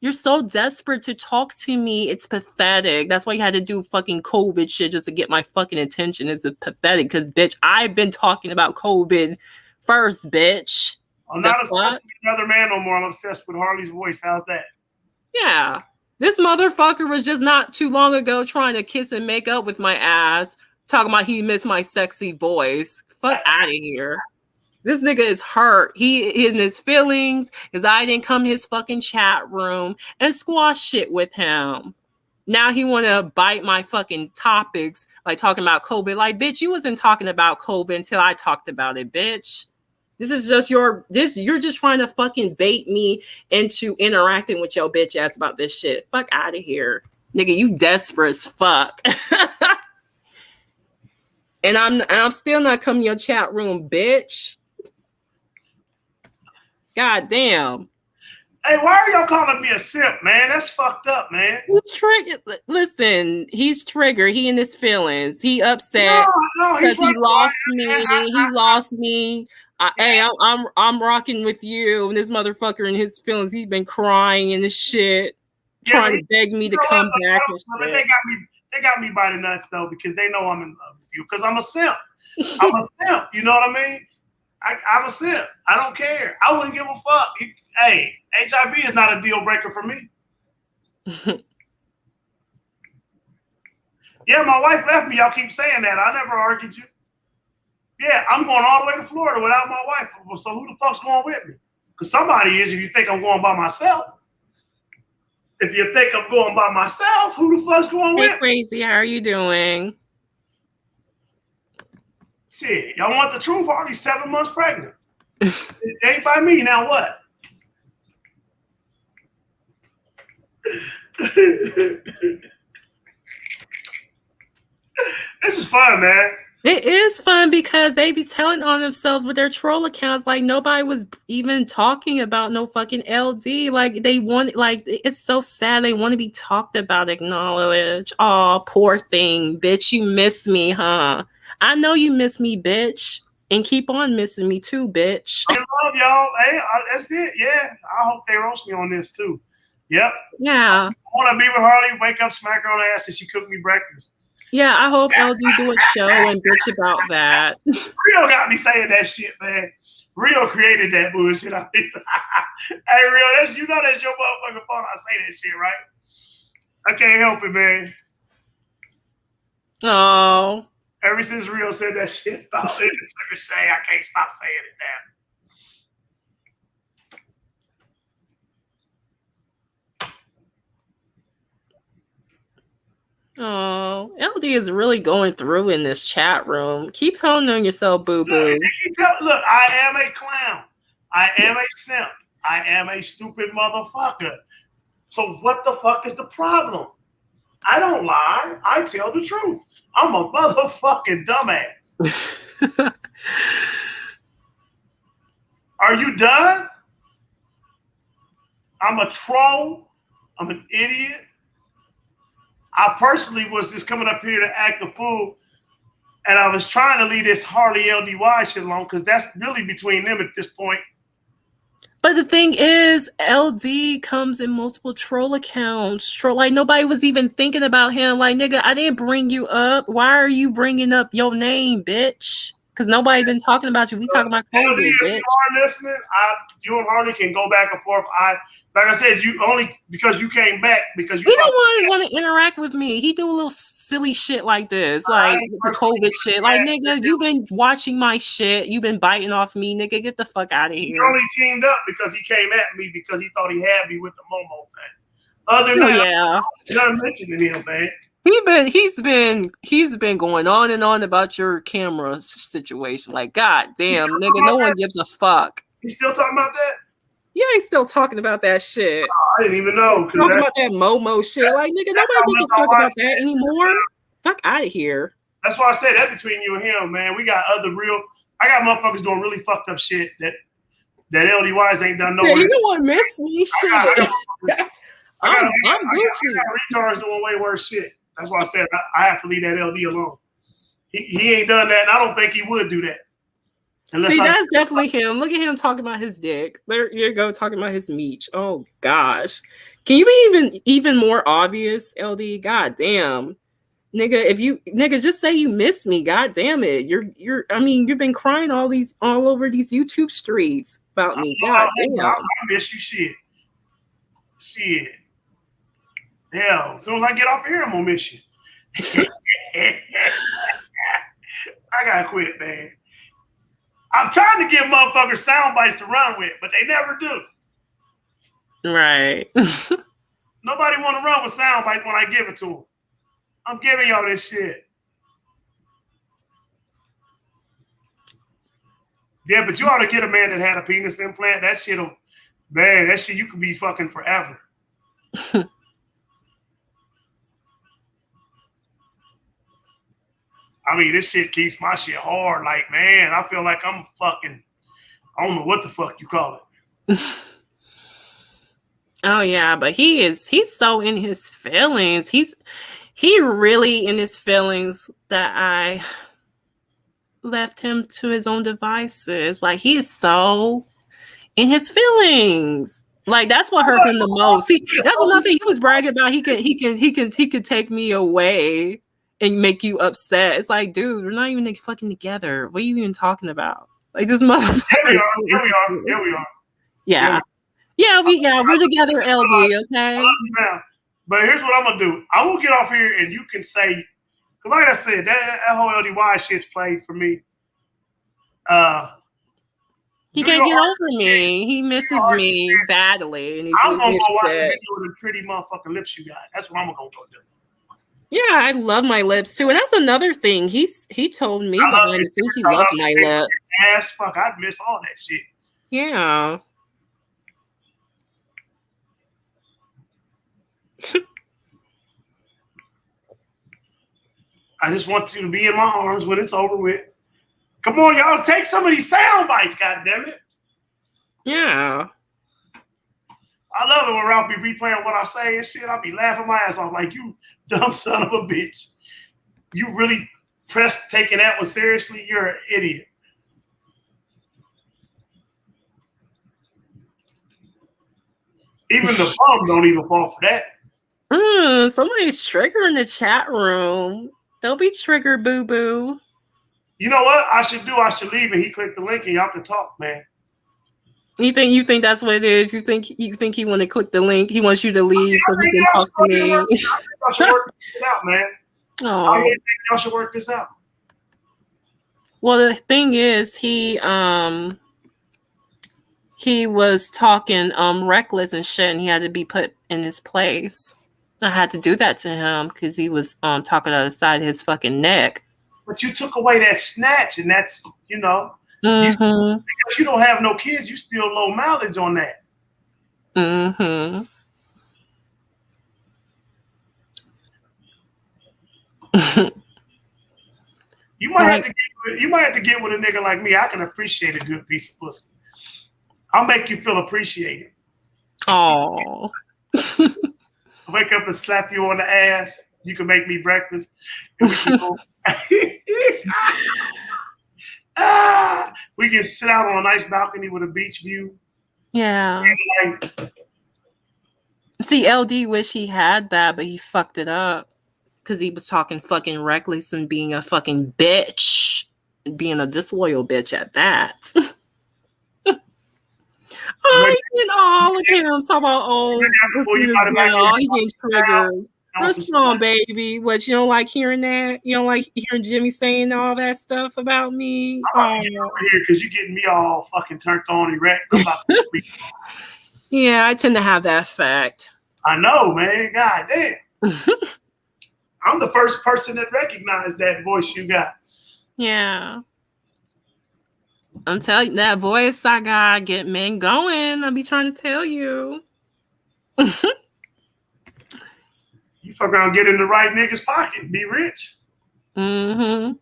Speaker 2: You're so desperate to talk to me. It's pathetic. That's why you had to do fucking COVID shit just to get my fucking attention. It's pathetic because, bitch, I've been talking about COVID first, bitch.
Speaker 8: I'm not obsessed with another man no more. I'm obsessed with Harley's voice. How's that?
Speaker 2: Yeah. This motherfucker was just not too long ago trying to kiss and make up with my ass, talking about he missed my sexy voice. Fuck out of here. This nigga is hurt. He in his feelings because I didn't come his fucking chat room and squash shit with him. Now he want to bite my fucking topics, like talking about COVID. Like, bitch, you wasn't talking about COVID until I talked about it, bitch. This is just you're just trying to fucking bait me into interacting with your bitch ass about this shit. Fuck out of here. Nigga, you desperate as fuck. And I'm still not coming to your chat room, bitch. God damn.
Speaker 8: Hey, why are y'all calling me a simp, man? That's fucked up, man.
Speaker 2: Listen, he's triggered. He in his feelings. He upset because he lost me. He lost me. Hey, I'm rocking with you, and this motherfucker in his feelings. He's been crying and this shit, trying to beg me to come back.
Speaker 8: But they got me by the nuts though, because they know I'm in love with you. Because I'm a simp. I'm a simp. You know what I mean? I'm a simp. I don't care. I wouldn't give a fuck. Hey, HIV is not a deal breaker for me. Yeah, my wife left me. Y'all keep saying that. I never argued you. Yeah, I'm going all the way to Florida without my wife. So who the fuck's going with me? Because somebody is if you think I'm going by myself. If you think I'm going by myself, who the fuck's going with me?
Speaker 2: Crazy, how are you doing?
Speaker 8: Shit, y'all want the truth? Already 7 months pregnant. It ain't by me. Now what? This is fun, man.
Speaker 2: It is fun because they be telling on themselves with their troll accounts like nobody was even talking about no fucking LD. Like they want, like it's so sad they want to be talked about, acknowledged. Oh, poor thing, bitch, you miss me, huh? I know you miss me, bitch, and keep on missing me too, bitch.
Speaker 8: I love y'all. Hey, that's it. Yeah, I hope they roast me on this too. Yep.
Speaker 2: Yeah.
Speaker 8: I want to be with Harley. Wake up, smack her on the ass, and she cooked me breakfast.
Speaker 2: Yeah, I hope LD do a show and bitch about that.
Speaker 8: Rio got me saying that shit, man. Rio created that bullshit. Hey, Rio, that's your motherfucking fault. I say that shit, right? I can't help it, man.
Speaker 2: Oh.
Speaker 8: Ever since Rio said that shit about it, I can't stop saying it now.
Speaker 2: Oh, LD is really going through in this chat room. Keep telling on yourself, boo-boo.
Speaker 8: Look, I am a clown. I am a simp. I am a stupid motherfucker. So what the fuck is the problem? I don't lie. I tell the truth. I'm a motherfucking dumbass. Are you done? I'm a troll. I'm an idiot. I personally was just coming up here to act a fool, and I was trying to leave this Harley LDY shit alone because that's really between them at this point.
Speaker 2: But the thing is, LD comes in multiple troll accounts. Like nobody was even thinking about him. Like nigga, I didn't bring you up. Why are you bringing up your name, bitch? Because nobody been talking about you. We talking about COVID,
Speaker 8: LD, if
Speaker 2: bitch.
Speaker 8: you are listening, you and Harley can go back and forth. Like I said, you only because you came back because you.
Speaker 2: He don't want to interact with me. He do a little silly shit like this, like the COVID shit. Like nigga, you been watching my shit. You been biting off me, nigga. Get the fuck out of here.
Speaker 8: He only teamed up because he came at me because he thought he had me with the Momo thing. Other than that, none mentioning him, man.
Speaker 2: He's been going on and on about your camera situation. Like, god damn, nigga, no one gives a fuck.
Speaker 8: He's still talking about that?
Speaker 2: Yeah, he's still talking about that shit.
Speaker 8: Oh, I didn't even know.
Speaker 2: Talking about that Momo shit. Like, nigga, nobody gives a fuck about that anymore. Fuck out of here.
Speaker 8: That's why I said that between you and him, man. We got I got motherfuckers doing really fucked up shit that LDYs ain't done nowhere.
Speaker 2: Yeah, you don't want to miss me, shit. I'm Gucci.
Speaker 8: I got retards doing way worse shit. That's why I said I have to leave that LD alone. He ain't done that, and I don't think he would do that.
Speaker 2: See, that's definitely him. Look at him talking about his dick. There you go, talking about his meat. Oh gosh, can you be even more obvious, LD? God damn, nigga. If you just say you miss me. God damn it. I mean, you've been crying all over these YouTube streets about me. God damn.
Speaker 8: I miss you, shit. Hell, as soon as I get off here, I'm gonna miss you. I gotta quit, man. I'm trying to give motherfuckers sound bites to run with, but they never do.
Speaker 2: Right.
Speaker 8: Nobody want to run with sound bites when I give it to them. I'm giving y'all this shit. Yeah, but you ought to get a man that had a penis implant. That shit you could be fucking forever. I mean, this shit keeps my shit hard. Like, man, I feel like I'm fucking, I don't know what the fuck you call it.
Speaker 2: Oh yeah, but he's so in his feelings. He really in his feelings that I left him to his own devices. Like he is so in his feelings. Like that's what hurt him the most. See, that's another thing he was bragging about. He could take me away and make you upset. It's like, dude, we're not even fucking together. What are you even talking about? Like this motherfucker.
Speaker 8: Here we are.
Speaker 2: Yeah. We're together, LD, okay?
Speaker 8: But here's what I'm gonna do. I will get off here and you can say, because like I said, that whole LDY shit's played for me.
Speaker 2: He can't get over me. He misses me badly. And
Speaker 8: I'm gonna go watch the video of the pretty motherfucking lips you got. That's what I'm gonna go do.
Speaker 2: Yeah, I love my lips too. And that's another thing. He told me behind the scenes he loved my lips.
Speaker 8: Ass fuck, I'd miss all that shit.
Speaker 2: Yeah.
Speaker 8: I just want you to be in my arms when it's over with. Come on, y'all, take some of these sound bites, goddammit.
Speaker 2: Yeah.
Speaker 8: I love it when Ralph be replaying what I say and shit. I'll be laughing my ass off like, you dumb son of a bitch. You really taking that one seriously? You're an idiot. Even the bum don't even fall for that.
Speaker 2: Somebody's triggering the chat room. Don't be triggered, boo-boo.
Speaker 8: You know what I should do? I should leave and he clicked the link and y'all can talk, man.
Speaker 2: You think that's what it is? You think he want to click the link? He wants you to leave so he can talk to me.
Speaker 8: I think y'all should work this out, man. I really think y'all should work this out.
Speaker 2: Well, the thing is, he was talking reckless and shit, and he had to be put in his place. I had to do that to him because he was talking out of the side of his fucking neck.
Speaker 8: But you took away that snatch, and that's, because you don't have no kids, you still low mileage on that.
Speaker 2: Mm-hmm.
Speaker 8: You might have to get with a nigga like me. I can appreciate a good piece of pussy. I'll make you feel appreciated.
Speaker 2: Oh.
Speaker 8: Wake up and slap you on the ass. You can make me breakfast. And we can go. We can sit out on a nice balcony with a beach view.
Speaker 2: Yeah. See, LD wish he had that, but he fucked it up. Because he was talking fucking reckless and being a fucking bitch. Being a disloyal bitch at that. Oh, he getting all of him. Talk about, he getting triggered. What's on, baby? What, you don't like hearing that? You don't like hearing Jimmy saying all that stuff about me?
Speaker 8: I'm about to get over here because you're getting me all fucking turned on erect.
Speaker 2: Yeah, I tend to have that effect.
Speaker 8: I know, man. God damn. I'm the first person that recognized that voice you got.
Speaker 2: Yeah. I'm telling you, that voice I got get men going. I'll be trying to tell you.
Speaker 8: You fuck around, get in the right nigga's pocket, be rich.
Speaker 2: Mm-hmm.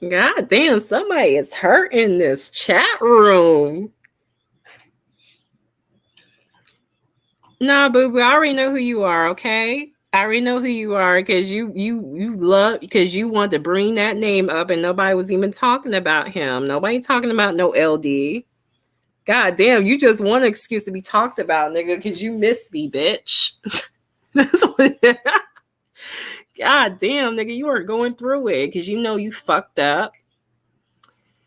Speaker 2: God damn, somebody is hurt in this chat room. Nah, boo-boo, I already know who you are, okay? I already know who you are because you love, because you want to bring that name up and nobody was even talking about him. Nobody talking about no LD. God damn, you just want an excuse to be talked about, nigga, because you miss me, bitch. That's what it is. God damn, nigga, you weren't going through it because you know you fucked up.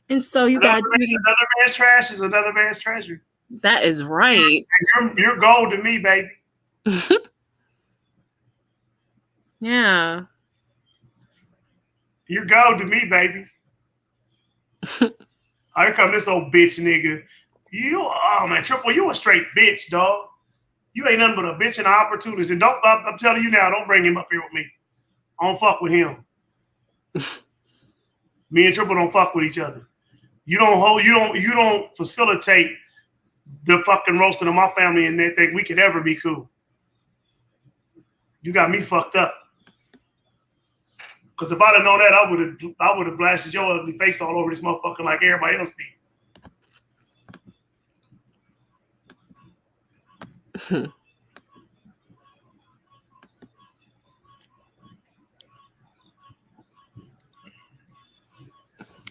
Speaker 2: And so you got
Speaker 8: another man's trash is another man's treasure.
Speaker 2: That is right.
Speaker 8: You're gold to me, baby.
Speaker 2: Yeah.
Speaker 8: You're gold to me, baby. Here come this old bitch nigga. Oh man, Triple, you a straight bitch, dog. You ain't nothing but a bitch and an opportunist. And I'm telling you now, don't bring him up here with me. I don't fuck with him. Me and Triple don't fuck with each other. You don't facilitate the fucking roasting of my family and they think we could ever be cool. You got me fucked up. Because if I'd have known that, I would have blasted your ugly face all over this motherfucker like everybody else did.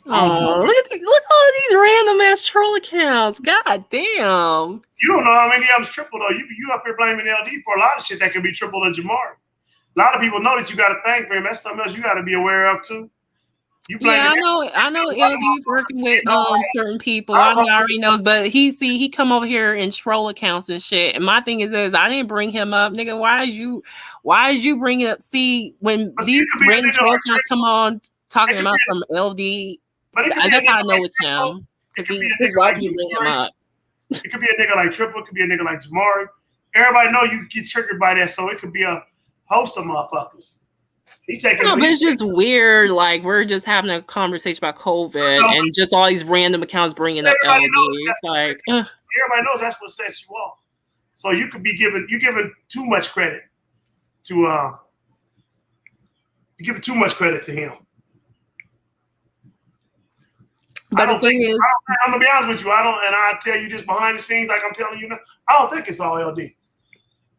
Speaker 2: Oh, look at all these random ass troll accounts. God damn.
Speaker 8: You don't know how many of them's triple though. You up here blaming LD for a lot of shit that could be triple and Jamar. A lot of people know that you got to thank for him. That's something else you got to be aware of too.
Speaker 2: Yeah, I know LD's working with certain people. I already knows, but he come over here in troll accounts and shit. And my thing is I didn't bring him up, nigga. Why is you bringing up? See, when these random troll accounts come on talking about some LD, that's how I know it's him. Because why would you bring him up?
Speaker 8: It could be a nigga like Triple. It could be a nigga like Jamar. Everybody know you get triggered by that, so it could be a host of motherfuckers.
Speaker 2: But it's just weird. Like we're just having a conversation about COVID and just all these random accounts bringing up LD. It's like
Speaker 8: everybody knows that's what sets you off. So you could be giving too much credit to you give too much credit to him.
Speaker 2: But the thing is,
Speaker 8: I'm gonna be honest with you. I'll tell you this behind the scenes, like I'm telling you now. I don't think it's all LD.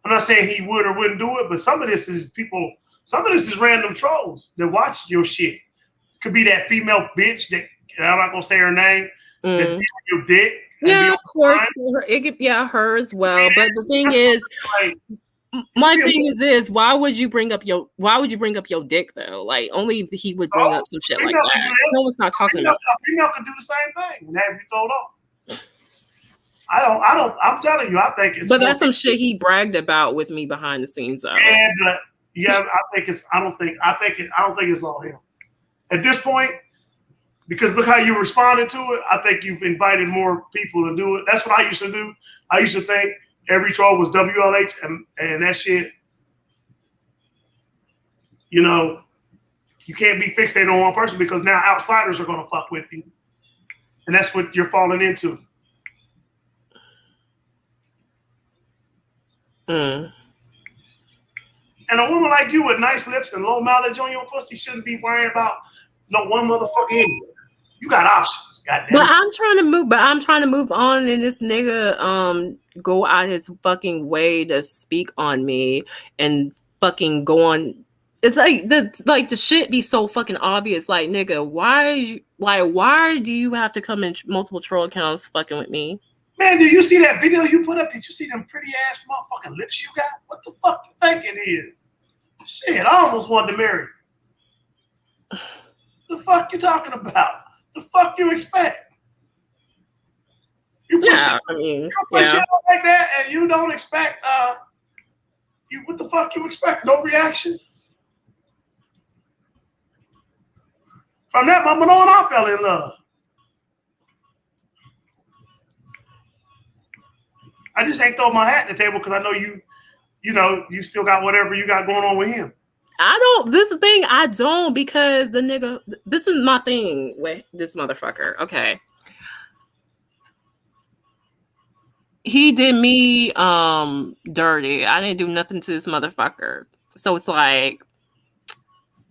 Speaker 8: I'm not saying he would or wouldn't do it, but some of this is people. Some of this is random trolls that watch your shit. It could be that female bitch that, and I'm not gonna say her name, that beat your dick.
Speaker 2: Yeah, of course. It could, her as well. But the thing is, my thing is, why would you bring up your dick though? Like only he would bring up some shit like that. No one's not talking about.
Speaker 8: A female can do the same thing and have you thrown off. I'm telling you, I think it's.
Speaker 2: But that's some shit he bragged about with me behind the scenes though.
Speaker 8: Yeah, I don't think it's all him. At this point, because look how you responded to it, I think you've invited more people to do it. That's what I used to do. I used to think every troll was WLH and that shit, you know, you can't be fixated on one person because now outsiders are gonna fuck with you. And that's what you're falling into.
Speaker 2: Mm.
Speaker 8: And a woman like you with nice lips and low mileage on your pussy shouldn't be worrying about no one motherfucker anyway. You got options. God damn
Speaker 2: But
Speaker 8: it.
Speaker 2: I'm trying to move. But I'm trying to move on, and this nigga go out his fucking way to speak on me and fucking go on. It's like the shit be so fucking obvious. Like nigga, why do you have to come in multiple troll accounts fucking with me?
Speaker 8: Man, do you see that video you put up? Did you see them pretty ass motherfucking lips you got? What the fuck you think it is? Shit, I almost wanted to marry you. The fuck you talking about? The fuck you expect? You put shit,
Speaker 2: I mean,
Speaker 8: you put shit up like that and you don't expect you what the fuck you expect? No reaction? From that moment on, I fell in love. I just ain't throw my hat in the table because I know you still got whatever you got going on with him.
Speaker 2: I don't. This is the thing. I don't because the nigga. This is my thing with this motherfucker. Okay. He did me dirty. I didn't do nothing to this motherfucker. So it's like,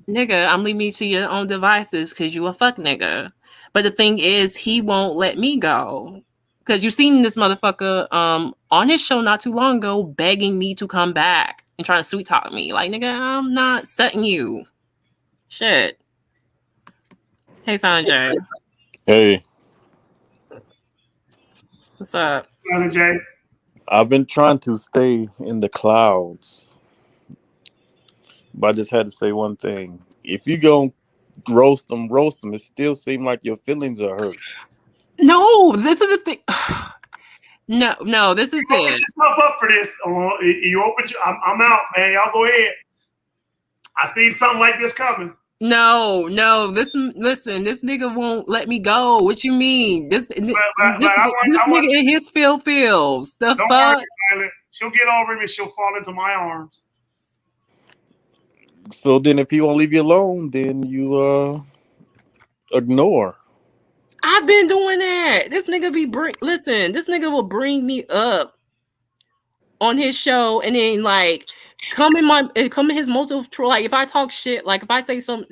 Speaker 2: nigga, I'm leaving you to your own devices because you a fuck nigga. But the thing is, he won't let me go. Because you seen this motherfucker on his show not too long ago begging me to come back and trying to sweet talk me. Like, nigga, I'm not stunting you. Shit. Hey, Sanjay.
Speaker 9: Hey,
Speaker 2: What's up?
Speaker 8: Jay.
Speaker 9: I've been trying to stay in the clouds, but I just had to say one thing. If you gonna roast them, it still seems like your feelings are hurt.
Speaker 2: No, this is the thing. No, this is
Speaker 8: You opened
Speaker 2: it.
Speaker 8: yourself up for this. You opened. I'm out, man. Y'all go ahead. I seen something like this coming.
Speaker 2: No. Listen, this nigga won't let me go. What you mean? This nigga in his feels. The
Speaker 8: don't
Speaker 2: fuck?
Speaker 8: worry, Silent. She'll get over him and she'll fall into my arms.
Speaker 9: So then, if he won't leave you alone, then you ignore.
Speaker 2: I've been doing that. This nigga listen. This nigga will bring me up on his show and then like come in his multiple troll. Like if I talk shit, like if I say some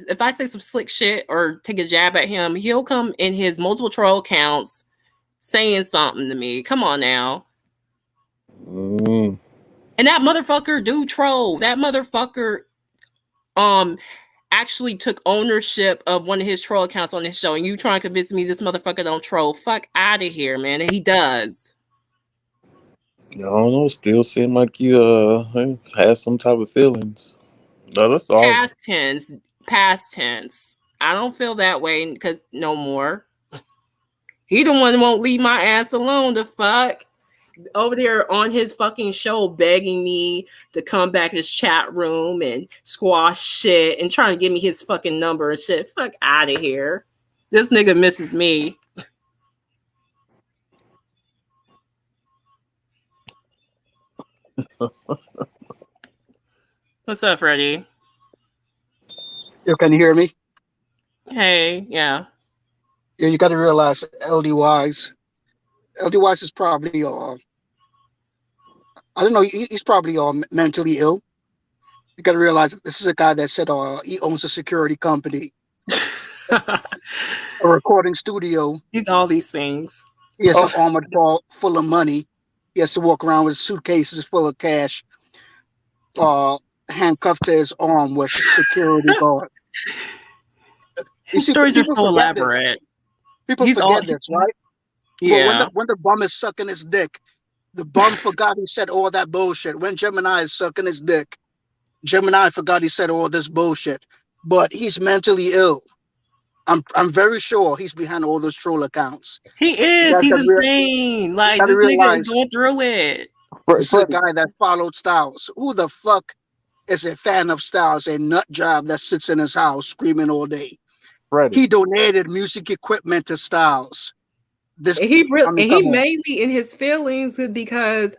Speaker 2: slick shit or take a jab at him, he'll come in his multiple troll accounts saying something to me. Come on now.
Speaker 9: Mm.
Speaker 2: And that motherfucker do troll. That motherfucker actually took ownership of one of his troll accounts on his show. And you trying to convince me this motherfucker don't troll? Fuck out of here, man. And he does.
Speaker 9: I don't know. Still seem like you have some type of feelings. No, that's all.
Speaker 2: Past tense. I don't feel that way because no more. He the one who won't leave my ass alone. The fuck over there on his fucking show begging me to come back in his chat room and squash shit and trying to give me his fucking number and shit. Fuck out of here. This nigga misses me. What's up, Freddie?
Speaker 5: You can hear me?
Speaker 2: Hey, yeah.
Speaker 5: Yeah, you got to realize LD Wise is probably I don't know, he's probably mentally ill. You got to realize this is a guy that said he owns a security company, a recording studio.
Speaker 2: He's all these things.
Speaker 5: He has an armored car full of money. He has to walk around with suitcases full of cash, handcuffed to his arm with security guard.
Speaker 2: His stories are so elaborate.
Speaker 5: People forget this, right?
Speaker 2: Yeah.
Speaker 5: But when the bum is sucking his dick, the bum forgot he said all that bullshit. When Gemini is sucking his dick, Gemini forgot he said all this bullshit. But he's mentally ill. I'm very sure he's behind all those troll accounts.
Speaker 2: He is. He's insane. Like this nigga is going through it.
Speaker 5: This is a guy that followed Styles. Who the fuck is a fan of Styles? A nut job that sits in his house screaming all day.
Speaker 9: Freddie.
Speaker 5: He donated music equipment to Styles.
Speaker 2: He mainly in his feelings because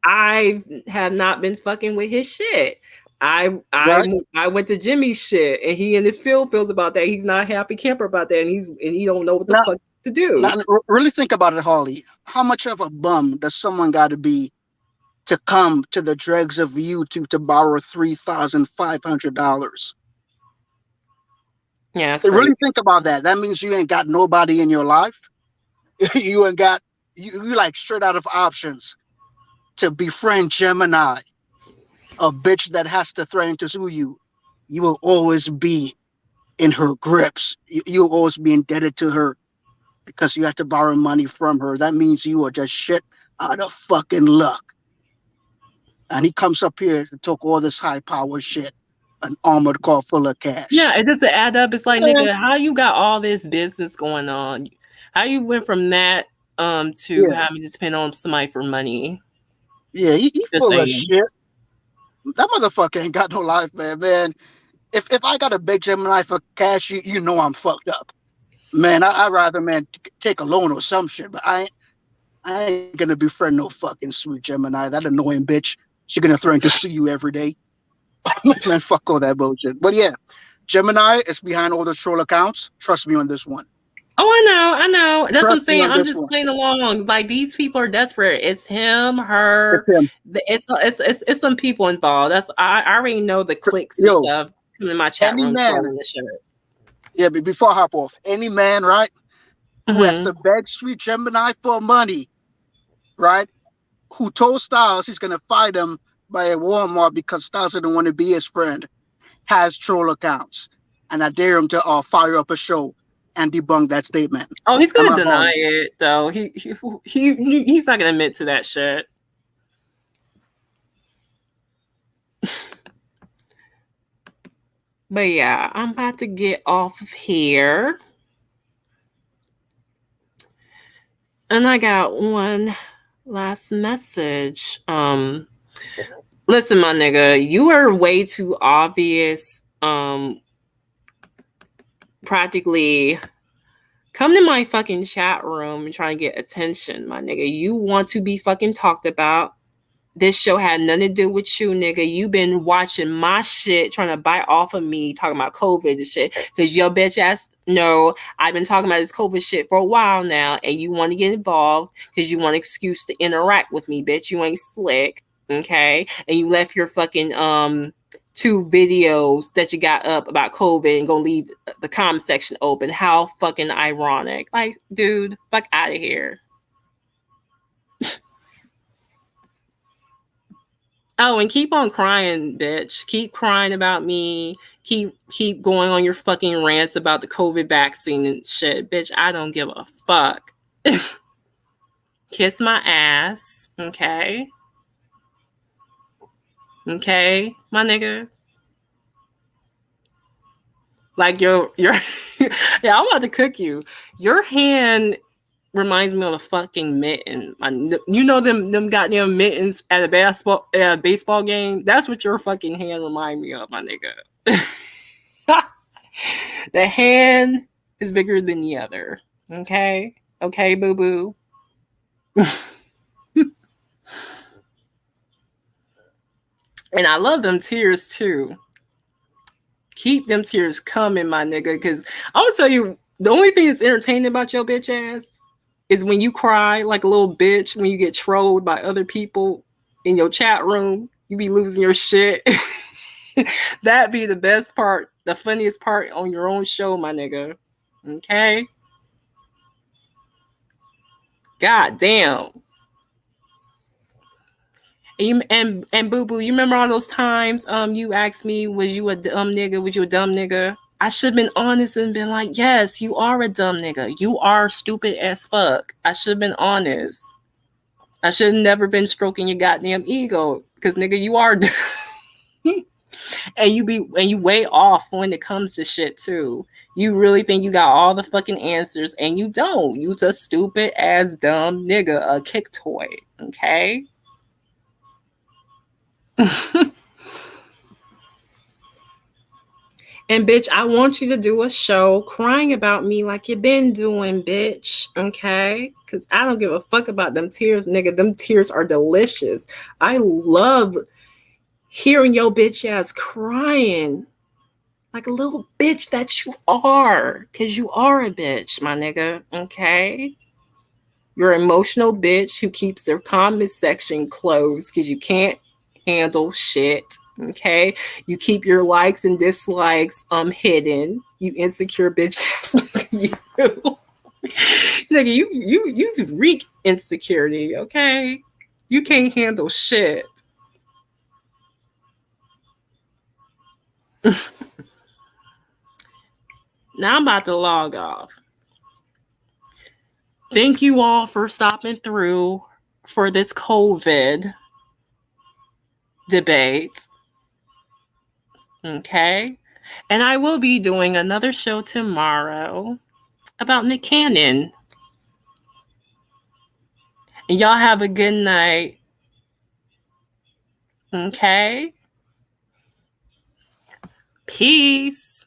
Speaker 2: I have not been fucking with his shit. I went to Jimmy's shit, and he in his feels about that. He's not a happy camper about that, and he don't know what the fuck to do.
Speaker 5: Now, really think about it, Harley. How much of a bum does someone got to be to come to the dregs of YouTube to borrow $3,500.
Speaker 2: Yeah, it's
Speaker 5: Really
Speaker 2: crazy.
Speaker 5: think about that. That means you ain't got nobody in your life. You ain't got you like straight out of options to befriend Gemini, a bitch that has to threaten to sue you. You will always be in her grips. You'll always be indebted to her because you have to borrow money from her. That means you are just shit out of fucking luck. And he comes up here to talk all this high power shit, an armored car full of
Speaker 2: Yeah,
Speaker 5: cash.
Speaker 2: it doesn't add up. It's like,
Speaker 5: Yeah,
Speaker 2: nigga, how you got all this business going on? How you went from that to
Speaker 5: yeah,
Speaker 2: having to depend on somebody for money?
Speaker 5: yeah. He
Speaker 2: Just
Speaker 5: full of
Speaker 2: saying.
Speaker 5: shit. That motherfucker ain't got no life, man. Man, if I got a big Gemini for cash, you know I'm fucked up. Man, I'd rather man take a loan or some shit, but I ain't gonna befriend no fucking sweet Gemini. That annoying bitch. She gonna threaten to sue you every day. Man, fuck all that bullshit. But yeah, Gemini is behind all those troll accounts. Trust me on this one.
Speaker 2: Oh, I know. That's what I'm
Speaker 5: Trust me
Speaker 2: saying.
Speaker 5: on
Speaker 2: I'm
Speaker 5: this
Speaker 2: just
Speaker 5: one.
Speaker 2: playing along. Like these people are desperate. It's him,
Speaker 5: It's
Speaker 2: her.
Speaker 5: him.
Speaker 2: It's some people involved. I already know the clicks and
Speaker 5: Yo,
Speaker 2: stuff. Come in my chat
Speaker 5: any
Speaker 2: room
Speaker 5: man,
Speaker 2: trolling this shit.
Speaker 5: yeah, but before I hop off, any man, right, who has
Speaker 2: Mm-hmm.
Speaker 5: to beg sweet Gemini for money, right, who told Styles he's gonna fight him by a Walmart because Styles didn't want to be his friend, has troll accounts. And I dare him to fire up a show and debunk that statement.
Speaker 2: Oh, he's
Speaker 5: I'm
Speaker 2: gonna
Speaker 5: not
Speaker 2: deny
Speaker 5: hard.
Speaker 2: it though. He's not gonna admit to that shit. But yeah, I'm about to get off of here. And I got one last message. Listen, my nigga, you are way too obvious. Practically come to my fucking chat room and try to get attention, my nigga. You want to be fucking talked about. This show had nothing to do with you, nigga. You been watching my shit, trying to bite off of me, talking about COVID and shit. Because your bitch ass, no, I've been talking about this COVID shit for a while now, and you want to get involved because you want an excuse to interact with me, bitch. You ain't slick, okay? And you left your fucking 2 videos that you got up about COVID and gonna leave the comment section open. How fucking ironic. Like, dude, fuck out of here. Oh, and keep on crying, bitch. Keep crying about me. Keep going on your fucking rants about the COVID vaccine and shit. Bitch, I don't give a fuck. Kiss my ass. Okay. Okay, my nigga. Like your yeah, I'm about to cook you. Your hand reminds me of a fucking mitten. You know them goddamn mittens at a baseball game. That's what your fucking hand remind me of, my nigga. The hand is bigger than the other. Okay, okay, boo boo. And I love them tears too. Keep them tears coming, my nigga. Because I'm gonna tell you, the only thing that's entertaining about your bitch ass is when you cry like a little bitch when you get trolled by other people in your chat room. You be losing your shit. That be the best part, the funniest part on your own show, my nigga. Okay? God damn. And boo boo, you remember all those times you asked me, was you a dumb nigga? Was you a dumb nigga? I should have been honest and been like, yes, you are a dumb nigga. You are stupid as fuck. I should have been honest. I should have never been stroking your goddamn ego. Cause nigga, you are and you way off when it comes to shit too. You really think you got all the fucking answers and you don't. You's a stupid ass dumb nigga, a kick toy. Okay? And bitch, I want you to do a show crying about me like you been doing, bitch. Okay? Because I don't give a fuck about them tears, nigga. Them tears are delicious. I love hearing your bitch ass crying like a little bitch that you are. Because you are a bitch, my nigga. Okay? You're an emotional bitch who keeps their comment section closed because you can't handle shit. Okay, you keep your likes and dislikes hidden. You insecure bitch. you nigga, you reek insecurity. Okay, you can't handle shit. Now I'm about to log off. Thank you all for stopping through for this COVID debate. Okay. And I will be doing another show tomorrow about Nick Cannon. And y'all have a good night. Okay. Peace.